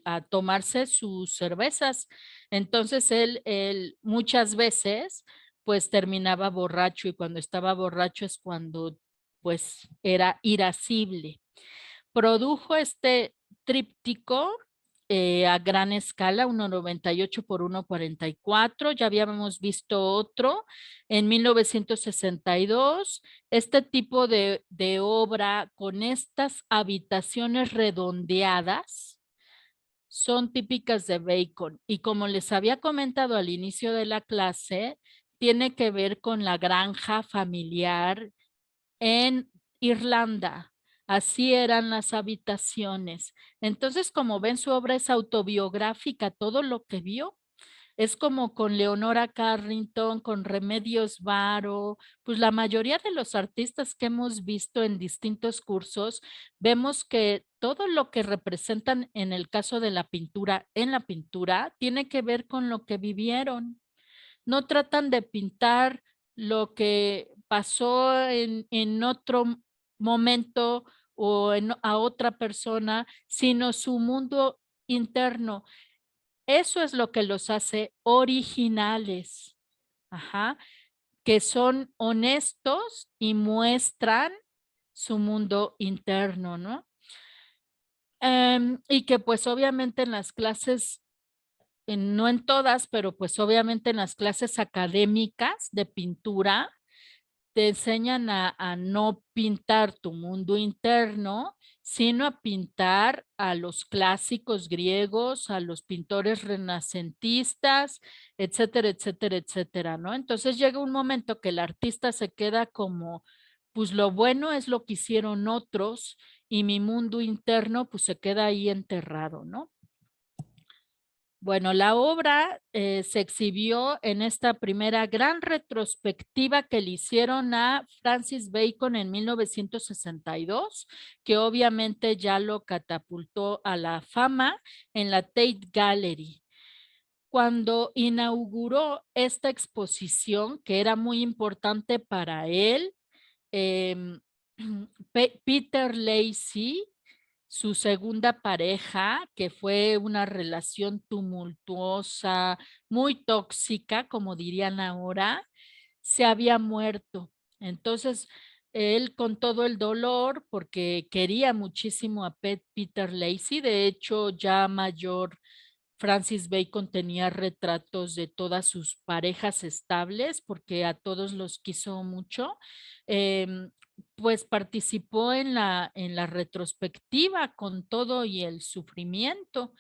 a tomarse sus cervezas. Entonces él muchas veces pues terminaba borracho y cuando estaba borracho es cuando pues era irascible. Produjo este tríptico a gran escala, 1,98 por 1,44. Ya habíamos visto otro en 1962. Este tipo de obra con estas habitaciones redondeadas son típicas de Bacon. Y como les había comentado al inicio de la clase, tiene que ver con la granja familiar en Irlanda. Así eran las habitaciones. Entonces, como ven, su obra es autobiográfica, todo lo que vio. Es como con Leonora Carrington, con Remedios Varo, pues la mayoría de los artistas que hemos visto en distintos cursos, vemos que todo lo que representan en el caso de la pintura, en la pintura, tiene que ver con lo que vivieron. No tratan de pintar lo que pasó en otro momento o a otra persona, sino su mundo interno. Eso es lo que los hace originales. Ajá, que son honestos y muestran su mundo interno, ¿no? Y que pues obviamente en las clases, no en todas, pero pues obviamente en las clases académicas de pintura, te enseñan a no pintar tu mundo interno, sino a pintar a los clásicos griegos, a los pintores renacentistas, etcétera, etcétera, etcétera, ¿no? Entonces llega un momento que el artista se queda como, pues lo bueno es lo que hicieron otros y mi mundo interno pues se queda ahí enterrado, ¿no? Bueno, la obra se exhibió en esta primera gran retrospectiva que le hicieron a Francis Bacon en 1962, que obviamente ya lo catapultó a la fama en la Tate Gallery. Cuando inauguró esta exposición, que era muy importante para él, em, Peter Lacy, su segunda pareja, que fue una relación tumultuosa, muy tóxica, como dirían ahora, se había muerto. Entonces, él con todo el dolor, porque quería muchísimo a Peter Lacy, de hecho, ya mayor, Francis Bacon tenía retratos de todas sus parejas estables, porque a todos los quiso mucho. Pues participó en la retrospectiva con todo y el sufrimiento.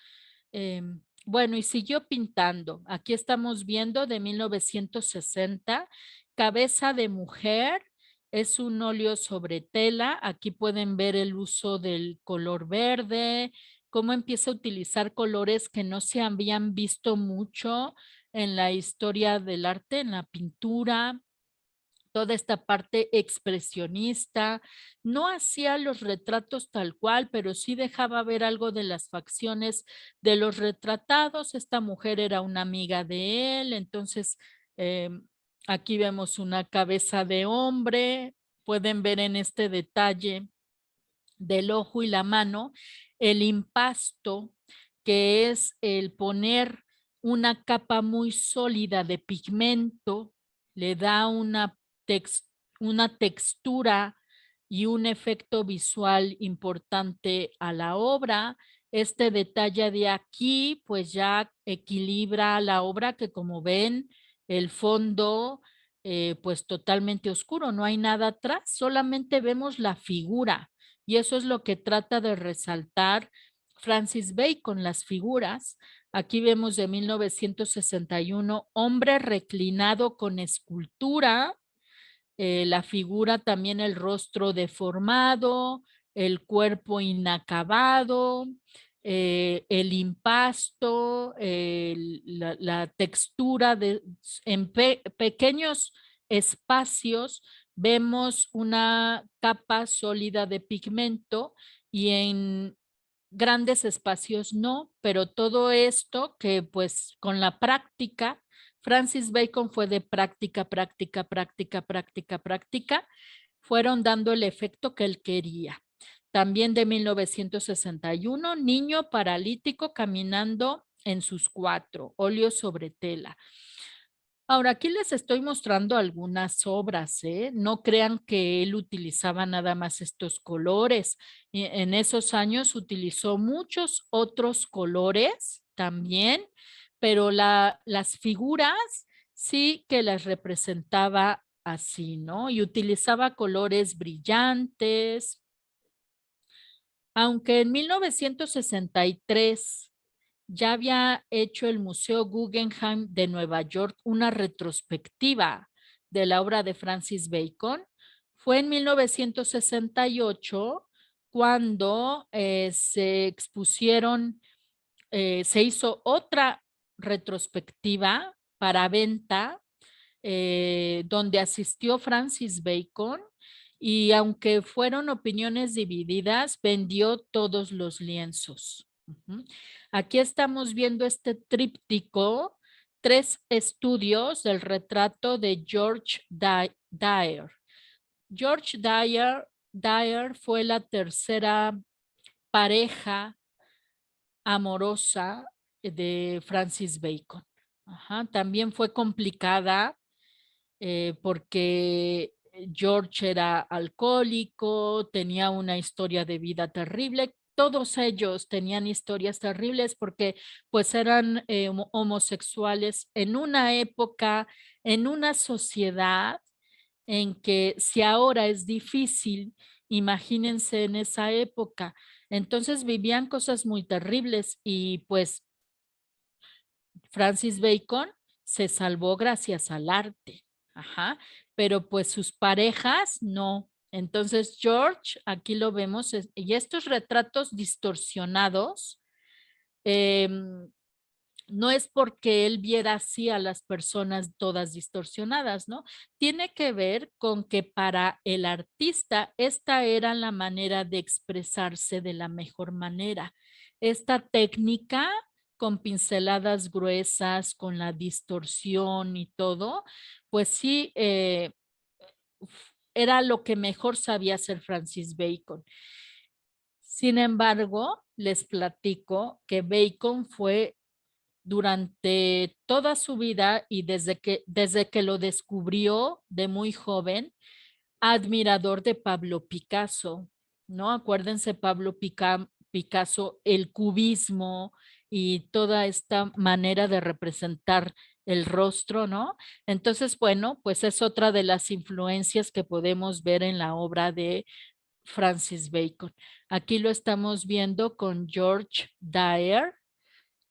Bueno, y siguió pintando. Aquí estamos viendo de 1960, Cabeza de mujer. Es un óleo sobre tela. Aquí pueden ver el uso del color verde, cómo empieza a utilizar colores que no se habían visto mucho en la historia del arte, en la pintura, toda esta parte expresionista. No hacía los retratos tal cual, pero sí dejaba ver algo de las facciones de los retratados. Esta mujer era una amiga de él, entonces eh, aquí vemos una cabeza de hombre. Pueden ver en este detalle del ojo y la mano el impasto, que es el poner una capa muy sólida de pigmento, le da una textura y un efecto visual importante a la obra. Este detalle de aquí pues ya equilibra la obra, que como ven el fondo pues totalmente oscuro, no hay nada atrás, solamente vemos la figura, y eso es lo que trata de resaltar Francis Bacon, las figuras. Aquí vemos de 1961, hombre reclinado con escultura, la figura también, el rostro deformado, el cuerpo inacabado, el impasto, la textura en pequeños espacios vemos una capa sólida de pigmento, y en grandes espacios no, pero todo esto que pues con la práctica, Francis Bacon fue de práctica, práctica, práctica, práctica, práctica, fueron dando el efecto que él quería. También de 1961, niño paralítico caminando en sus cuatro, óleo sobre tela. Ahora, aquí les estoy mostrando algunas obras, ¿eh? No crean que él utilizaba nada más estos colores. En esos años utilizó muchos otros colores también, pero las figuras sí que las representaba así, ¿no? Y utilizaba colores brillantes. Aunque en 1963 ya había hecho el Museo Guggenheim de Nueva York una retrospectiva de la obra de Francis Bacon, fue en 1968 cuando se expusieron, se hizo otra retrospectiva para venta, donde asistió Francis Bacon, y aunque fueron opiniones divididas, vendió todos los lienzos. Aquí estamos viendo este tríptico, 3 estudios del retrato de George Dyer. George Dyer fue la tercera pareja amorosa de Francis Bacon. Ajá, también fue complicada porque George era alcohólico, tenía una historia de vida terrible. Todos ellos tenían historias terribles porque pues eran homosexuales en una época, en una sociedad en que si ahora es difícil, imagínense en esa época. Entonces vivían cosas muy terribles y pues Francis Bacon se salvó gracias al arte, ajá, pero pues sus parejas no. Entonces George, aquí lo vemos, y estos retratos distorsionados, em, no es porque él viera así a las personas todas distorsionadas, ¿no? Tiene que ver con que para el artista esta era la manera de expresarse de la mejor manera. Esta técnica con pinceladas gruesas, con la distorsión y todo, pues sí, era lo que mejor sabía hacer Francis Bacon. Sin embargo, les platico que Bacon fue durante toda su vida y desde que lo descubrió de muy joven, admirador de Pablo Picasso, ¿no? Acuérdense, Picasso, el cubismo y toda esta manera de representar el rostro, ¿no? Entonces, bueno, pues es otra de las influencias que podemos ver en la obra de Francis Bacon. Aquí lo estamos viendo con George Dyer,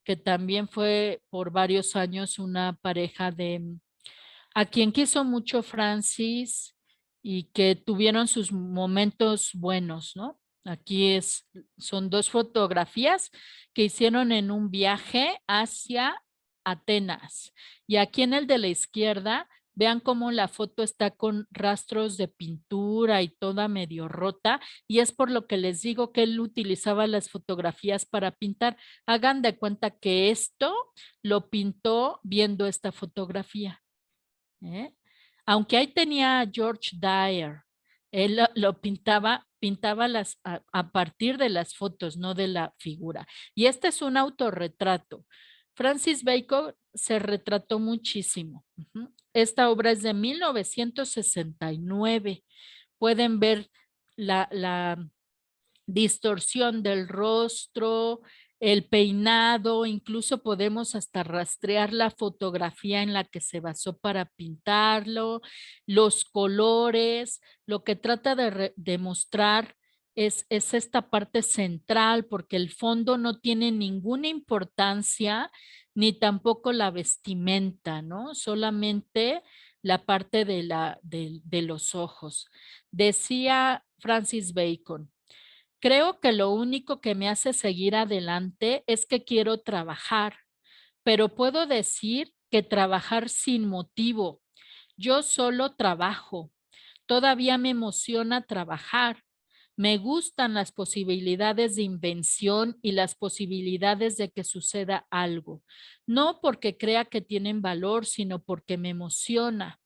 que también fue por varios años una pareja de a quien quiso mucho Francis y que tuvieron sus momentos buenos, ¿no? Son dos fotografías que hicieron en un viaje hacia Atenas. Y aquí en el de la izquierda, vean cómo la foto está con rastros de pintura y toda medio rota. Y es por lo que les digo que él utilizaba las fotografías para pintar. Hagan de cuenta que esto lo pintó viendo esta fotografía. ¿Eh? Aunque ahí tenía George Dyer, él lo pintaba a partir de las fotos, no de la figura. Y este es un autorretrato. Francis Bacon se retrató muchísimo. Esta obra es de 1969. Pueden ver la distorsión del rostro, el peinado, incluso podemos hasta rastrear la fotografía en la que se basó para pintarlo, los colores, lo que trata de mostrar es esta parte central porque el fondo no tiene ninguna importancia ni tampoco la vestimenta, ¿no? Solamente la parte de los ojos. Decía Francis Bacon, creo que lo único que me hace seguir adelante es que quiero trabajar, pero puedo decir que trabajar sin motivo. Yo solo trabajo. Todavía me emociona trabajar. Me gustan las posibilidades de invención y las posibilidades de que suceda algo. No porque crea que tienen valor, sino porque me emociona.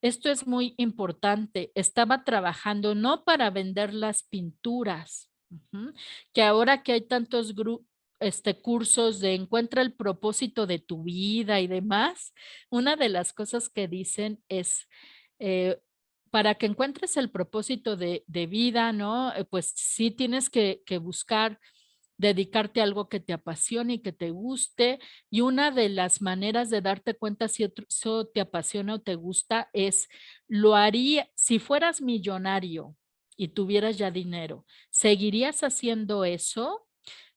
Esto es muy importante. Estaba trabajando no para vender las pinturas, que ahora que hay tantos cursos de encuentra el propósito de tu vida y demás, una de las cosas que dicen es, eh, para que encuentres el propósito de vida, ¿no? Pues sí tienes que buscar dedicarte a algo que te apasione y que te guste. Y una de las maneras de darte cuenta si eso te apasiona o te gusta es, lo haría, si fueras millonario y tuvieras ya dinero, ¿seguirías haciendo eso?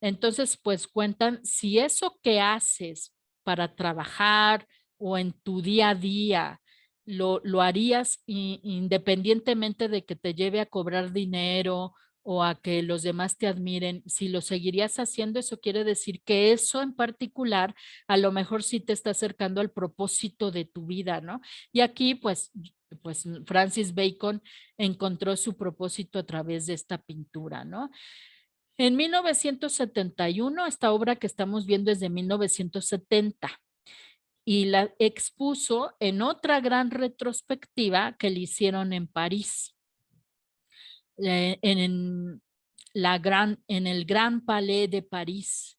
Entonces, pues cuentan si eso que haces para trabajar o en tu día a día, lo harías independientemente de que te lleve a cobrar dinero o a que los demás te admiren, si lo seguirías haciendo, eso quiere decir que eso en particular a lo mejor sí te está acercando al propósito de tu vida, ¿no? Y aquí pues Francis Bacon encontró su propósito a través de esta pintura, ¿no? En 1971, esta obra que estamos viendo es de 1970 y la expuso en otra gran retrospectiva que le hicieron en París, en el Gran Palais de París.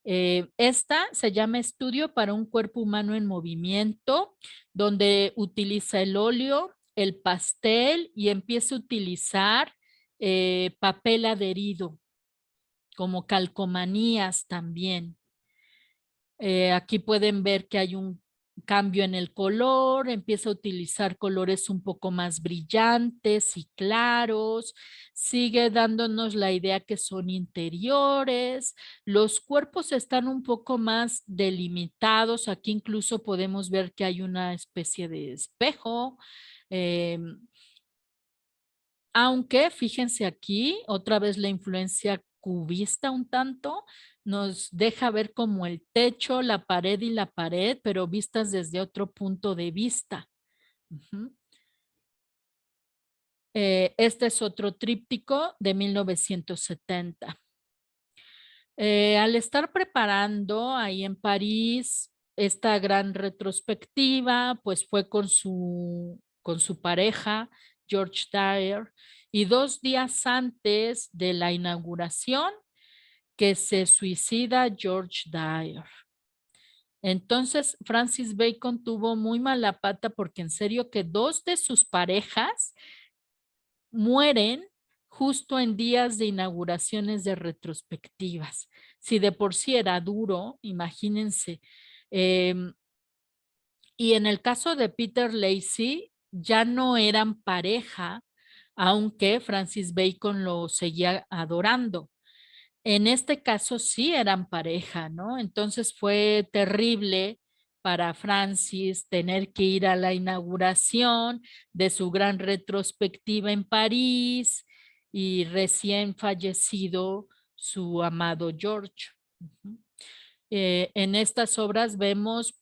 Esta se llama Estudio para un cuerpo humano en movimiento, donde utiliza el óleo, el pastel y empieza a utilizar papel adherido, como calcomanías también. Aquí pueden ver que hay un cambio en el color, empieza a utilizar colores un poco más brillantes y claros, sigue dándonos la idea que son interiores, los cuerpos están un poco más delimitados, aquí incluso podemos ver que hay una especie de espejo, aunque fíjense aquí, otra vez la influencia cubista un tanto, nos deja ver como el techo, la pared, pero vistas desde otro punto de vista. Ujú. Este es otro tríptico de 1970. Al estar preparando ahí en París esta gran retrospectiva, pues fue con su pareja, George Dyer, y 2 días antes de la inauguración, que se suicida George Dyer. Entonces, Francis Bacon tuvo muy mala pata porque en serio que 2 de sus parejas mueren justo en días de inauguraciones de retrospectivas. Si de por sí era duro, imagínense. Y en el caso de Peter Lacy, ya no eran pareja, aunque Francis Bacon lo seguía adorando. En este caso sí eran pareja, ¿no? Entonces fue terrible para Francis tener que ir a la inauguración de su gran retrospectiva en París y recién fallecido su amado George. Ujú. En estas obras vemos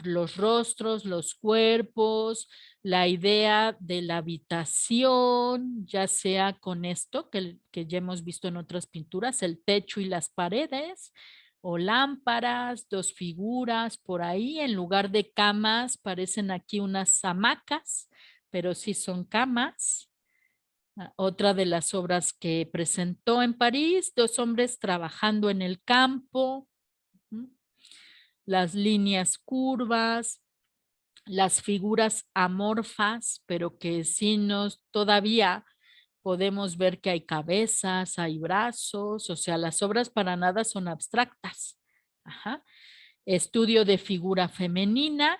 los rostros, los cuerpos, la idea de la habitación, ya sea con esto que ya hemos visto en otras pinturas, el techo y las paredes, o lámparas, 2 figuras por ahí, en lugar de camas, parecen aquí unas hamacas, pero sí son camas. Otra de las obras que presentó en París, 2 hombres trabajando en el campo, las líneas curvas, las figuras amorfas, pero que sí nos todavía podemos ver que hay cabezas, hay brazos, o sea, las obras para nada son abstractas. Ajá. Estudio de figura femenina.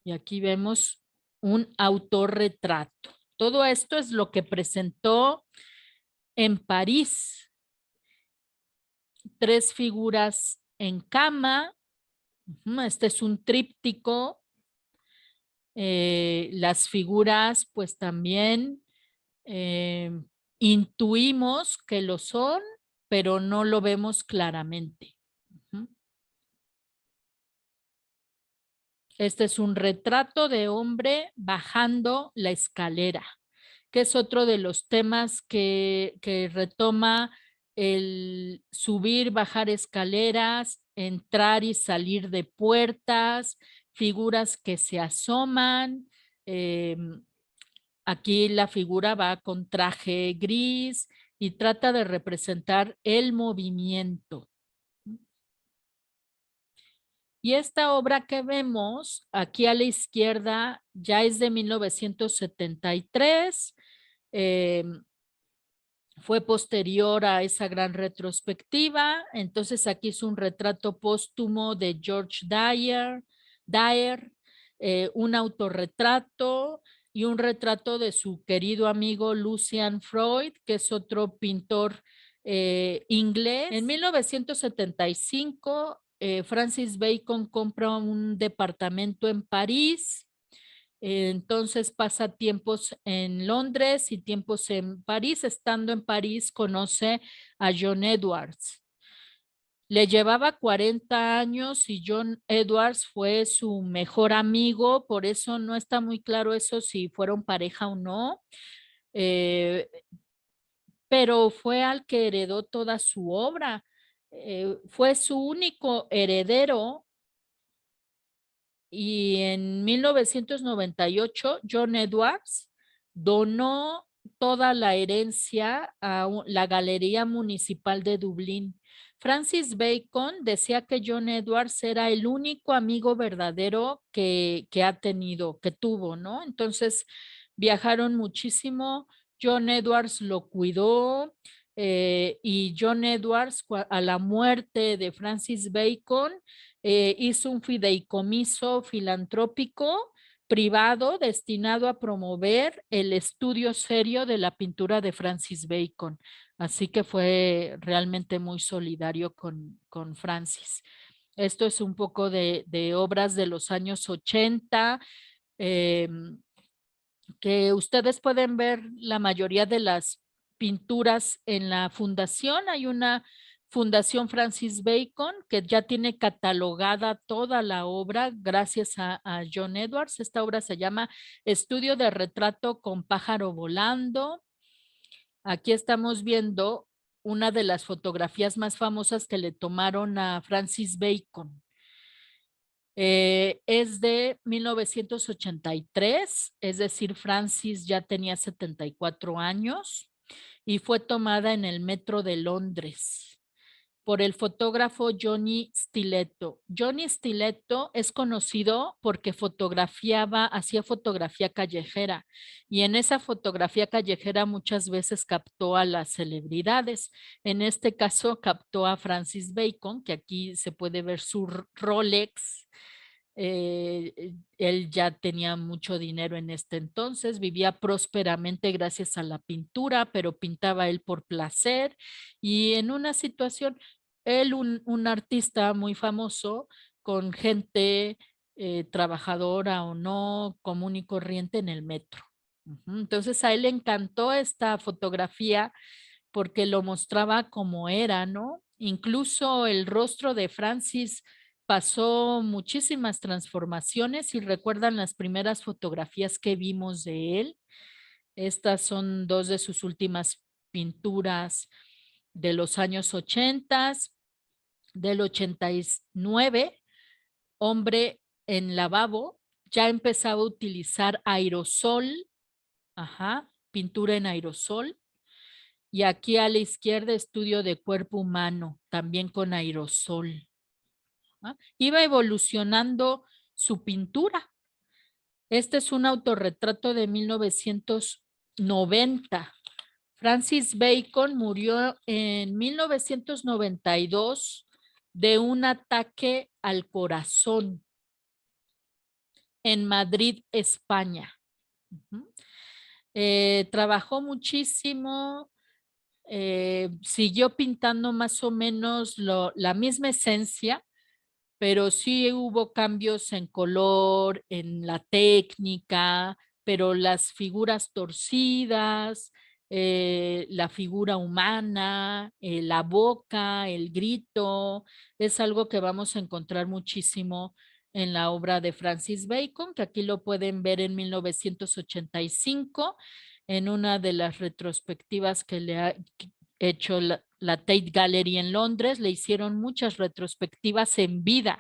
Y aquí vemos un autorretrato. Todo esto es lo que presentó en París. 3 figuras en cama. Este es un tríptico. Las figuras, pues también eh, intuimos que lo son, pero no lo vemos claramente. Este es un retrato de hombre bajando la escalera, que es otro de los temas que retoma el subir, bajar escaleras, entrar y salir de puertas, figuras que se asoman. Aquí la figura va con traje gris y trata de representar el movimiento. Y esta obra que vemos aquí a la izquierda ya es de 1973. Fue posterior a esa gran retrospectiva. Entonces aquí es un retrato póstumo de George Dyer, un autorretrato y un retrato de su querido amigo Lucian Freud, que es otro pintor inglés. En 1975, Francis Bacon compra un departamento en París. Entonces pasa tiempos en Londres y tiempos en París. Estando en París conoce a John Edwards. Le llevaba 40 años y John Edwards fue su mejor amigo, por eso no está muy claro eso si fueron pareja o no, eh, pero fue al que heredó toda su obra. Fue su único heredero. Y en 1998, John Edwards donó toda la herencia a la Galería Municipal de Dublín. Francis Bacon decía que John Edwards era el único amigo verdadero que ha tenido, que tuvo, ¿no? Entonces viajaron muchísimo. John Edwards lo cuidó, y John Edwards, a la muerte de Francis Bacon, hizo un fideicomiso filantrópico privado destinado a promover el estudio serio de la pintura de Francis Bacon. Así que fue realmente muy solidario con Francis. Esto es un poco de obras de los años 80, eh, que ustedes pueden ver la mayoría de las pinturas en la fundación. Hay una Fundación Francis Bacon que ya tiene catalogada toda la obra gracias a John Edwards. Esta obra se llama Estudio de retrato con pájaro volando. Aquí estamos viendo una de las fotografías más famosas que le tomaron a Francis Bacon. Es de 1983, es decir, Francis ya tenía 74 años y fue tomada en el metro de Londres por el fotógrafo Johnny Stiletto. Johnny Stiletto es conocido porque hacía fotografía callejera, y en esa fotografía callejera muchas veces captó a las celebridades. En este caso captó a Francis Bacon, que aquí se puede ver su Rolex. Él ya tenía mucho dinero en este entonces, vivía prósperamente gracias a la pintura, pero pintaba él por placer, y en una situación, él, un artista muy famoso, con gente trabajadora o no, común y corriente en el metro. Entonces a él le encantó esta fotografía porque lo mostraba como era, ¿no? Incluso el rostro de Francis pasó muchísimas transformaciones. Y recuerdan las primeras fotografías que vimos de él. Estas son dos de sus últimas pinturas de los años 80, del 89, Hombre en lavabo. Ya empezaba a utilizar aerosol, pintura en aerosol. Y aquí a la izquierda, estudio de cuerpo humano, también con aerosol. Iba evolucionando su pintura. Este es un autorretrato de 1990. Francis Bacon murió en 1992 de un ataque al corazón en Madrid, España. Trabajó muchísimo. Siguió pintando más o menos la misma esencia, pero sí hubo cambios en color, en la técnica, pero las figuras torcidas, la figura humana, la boca, el grito, es algo que vamos a encontrar muchísimo en la obra de Francis Bacon, que aquí lo pueden ver en 1985, en una de las retrospectivas que le ha hecho la Tate Gallery en Londres. Le hicieron muchas retrospectivas en vida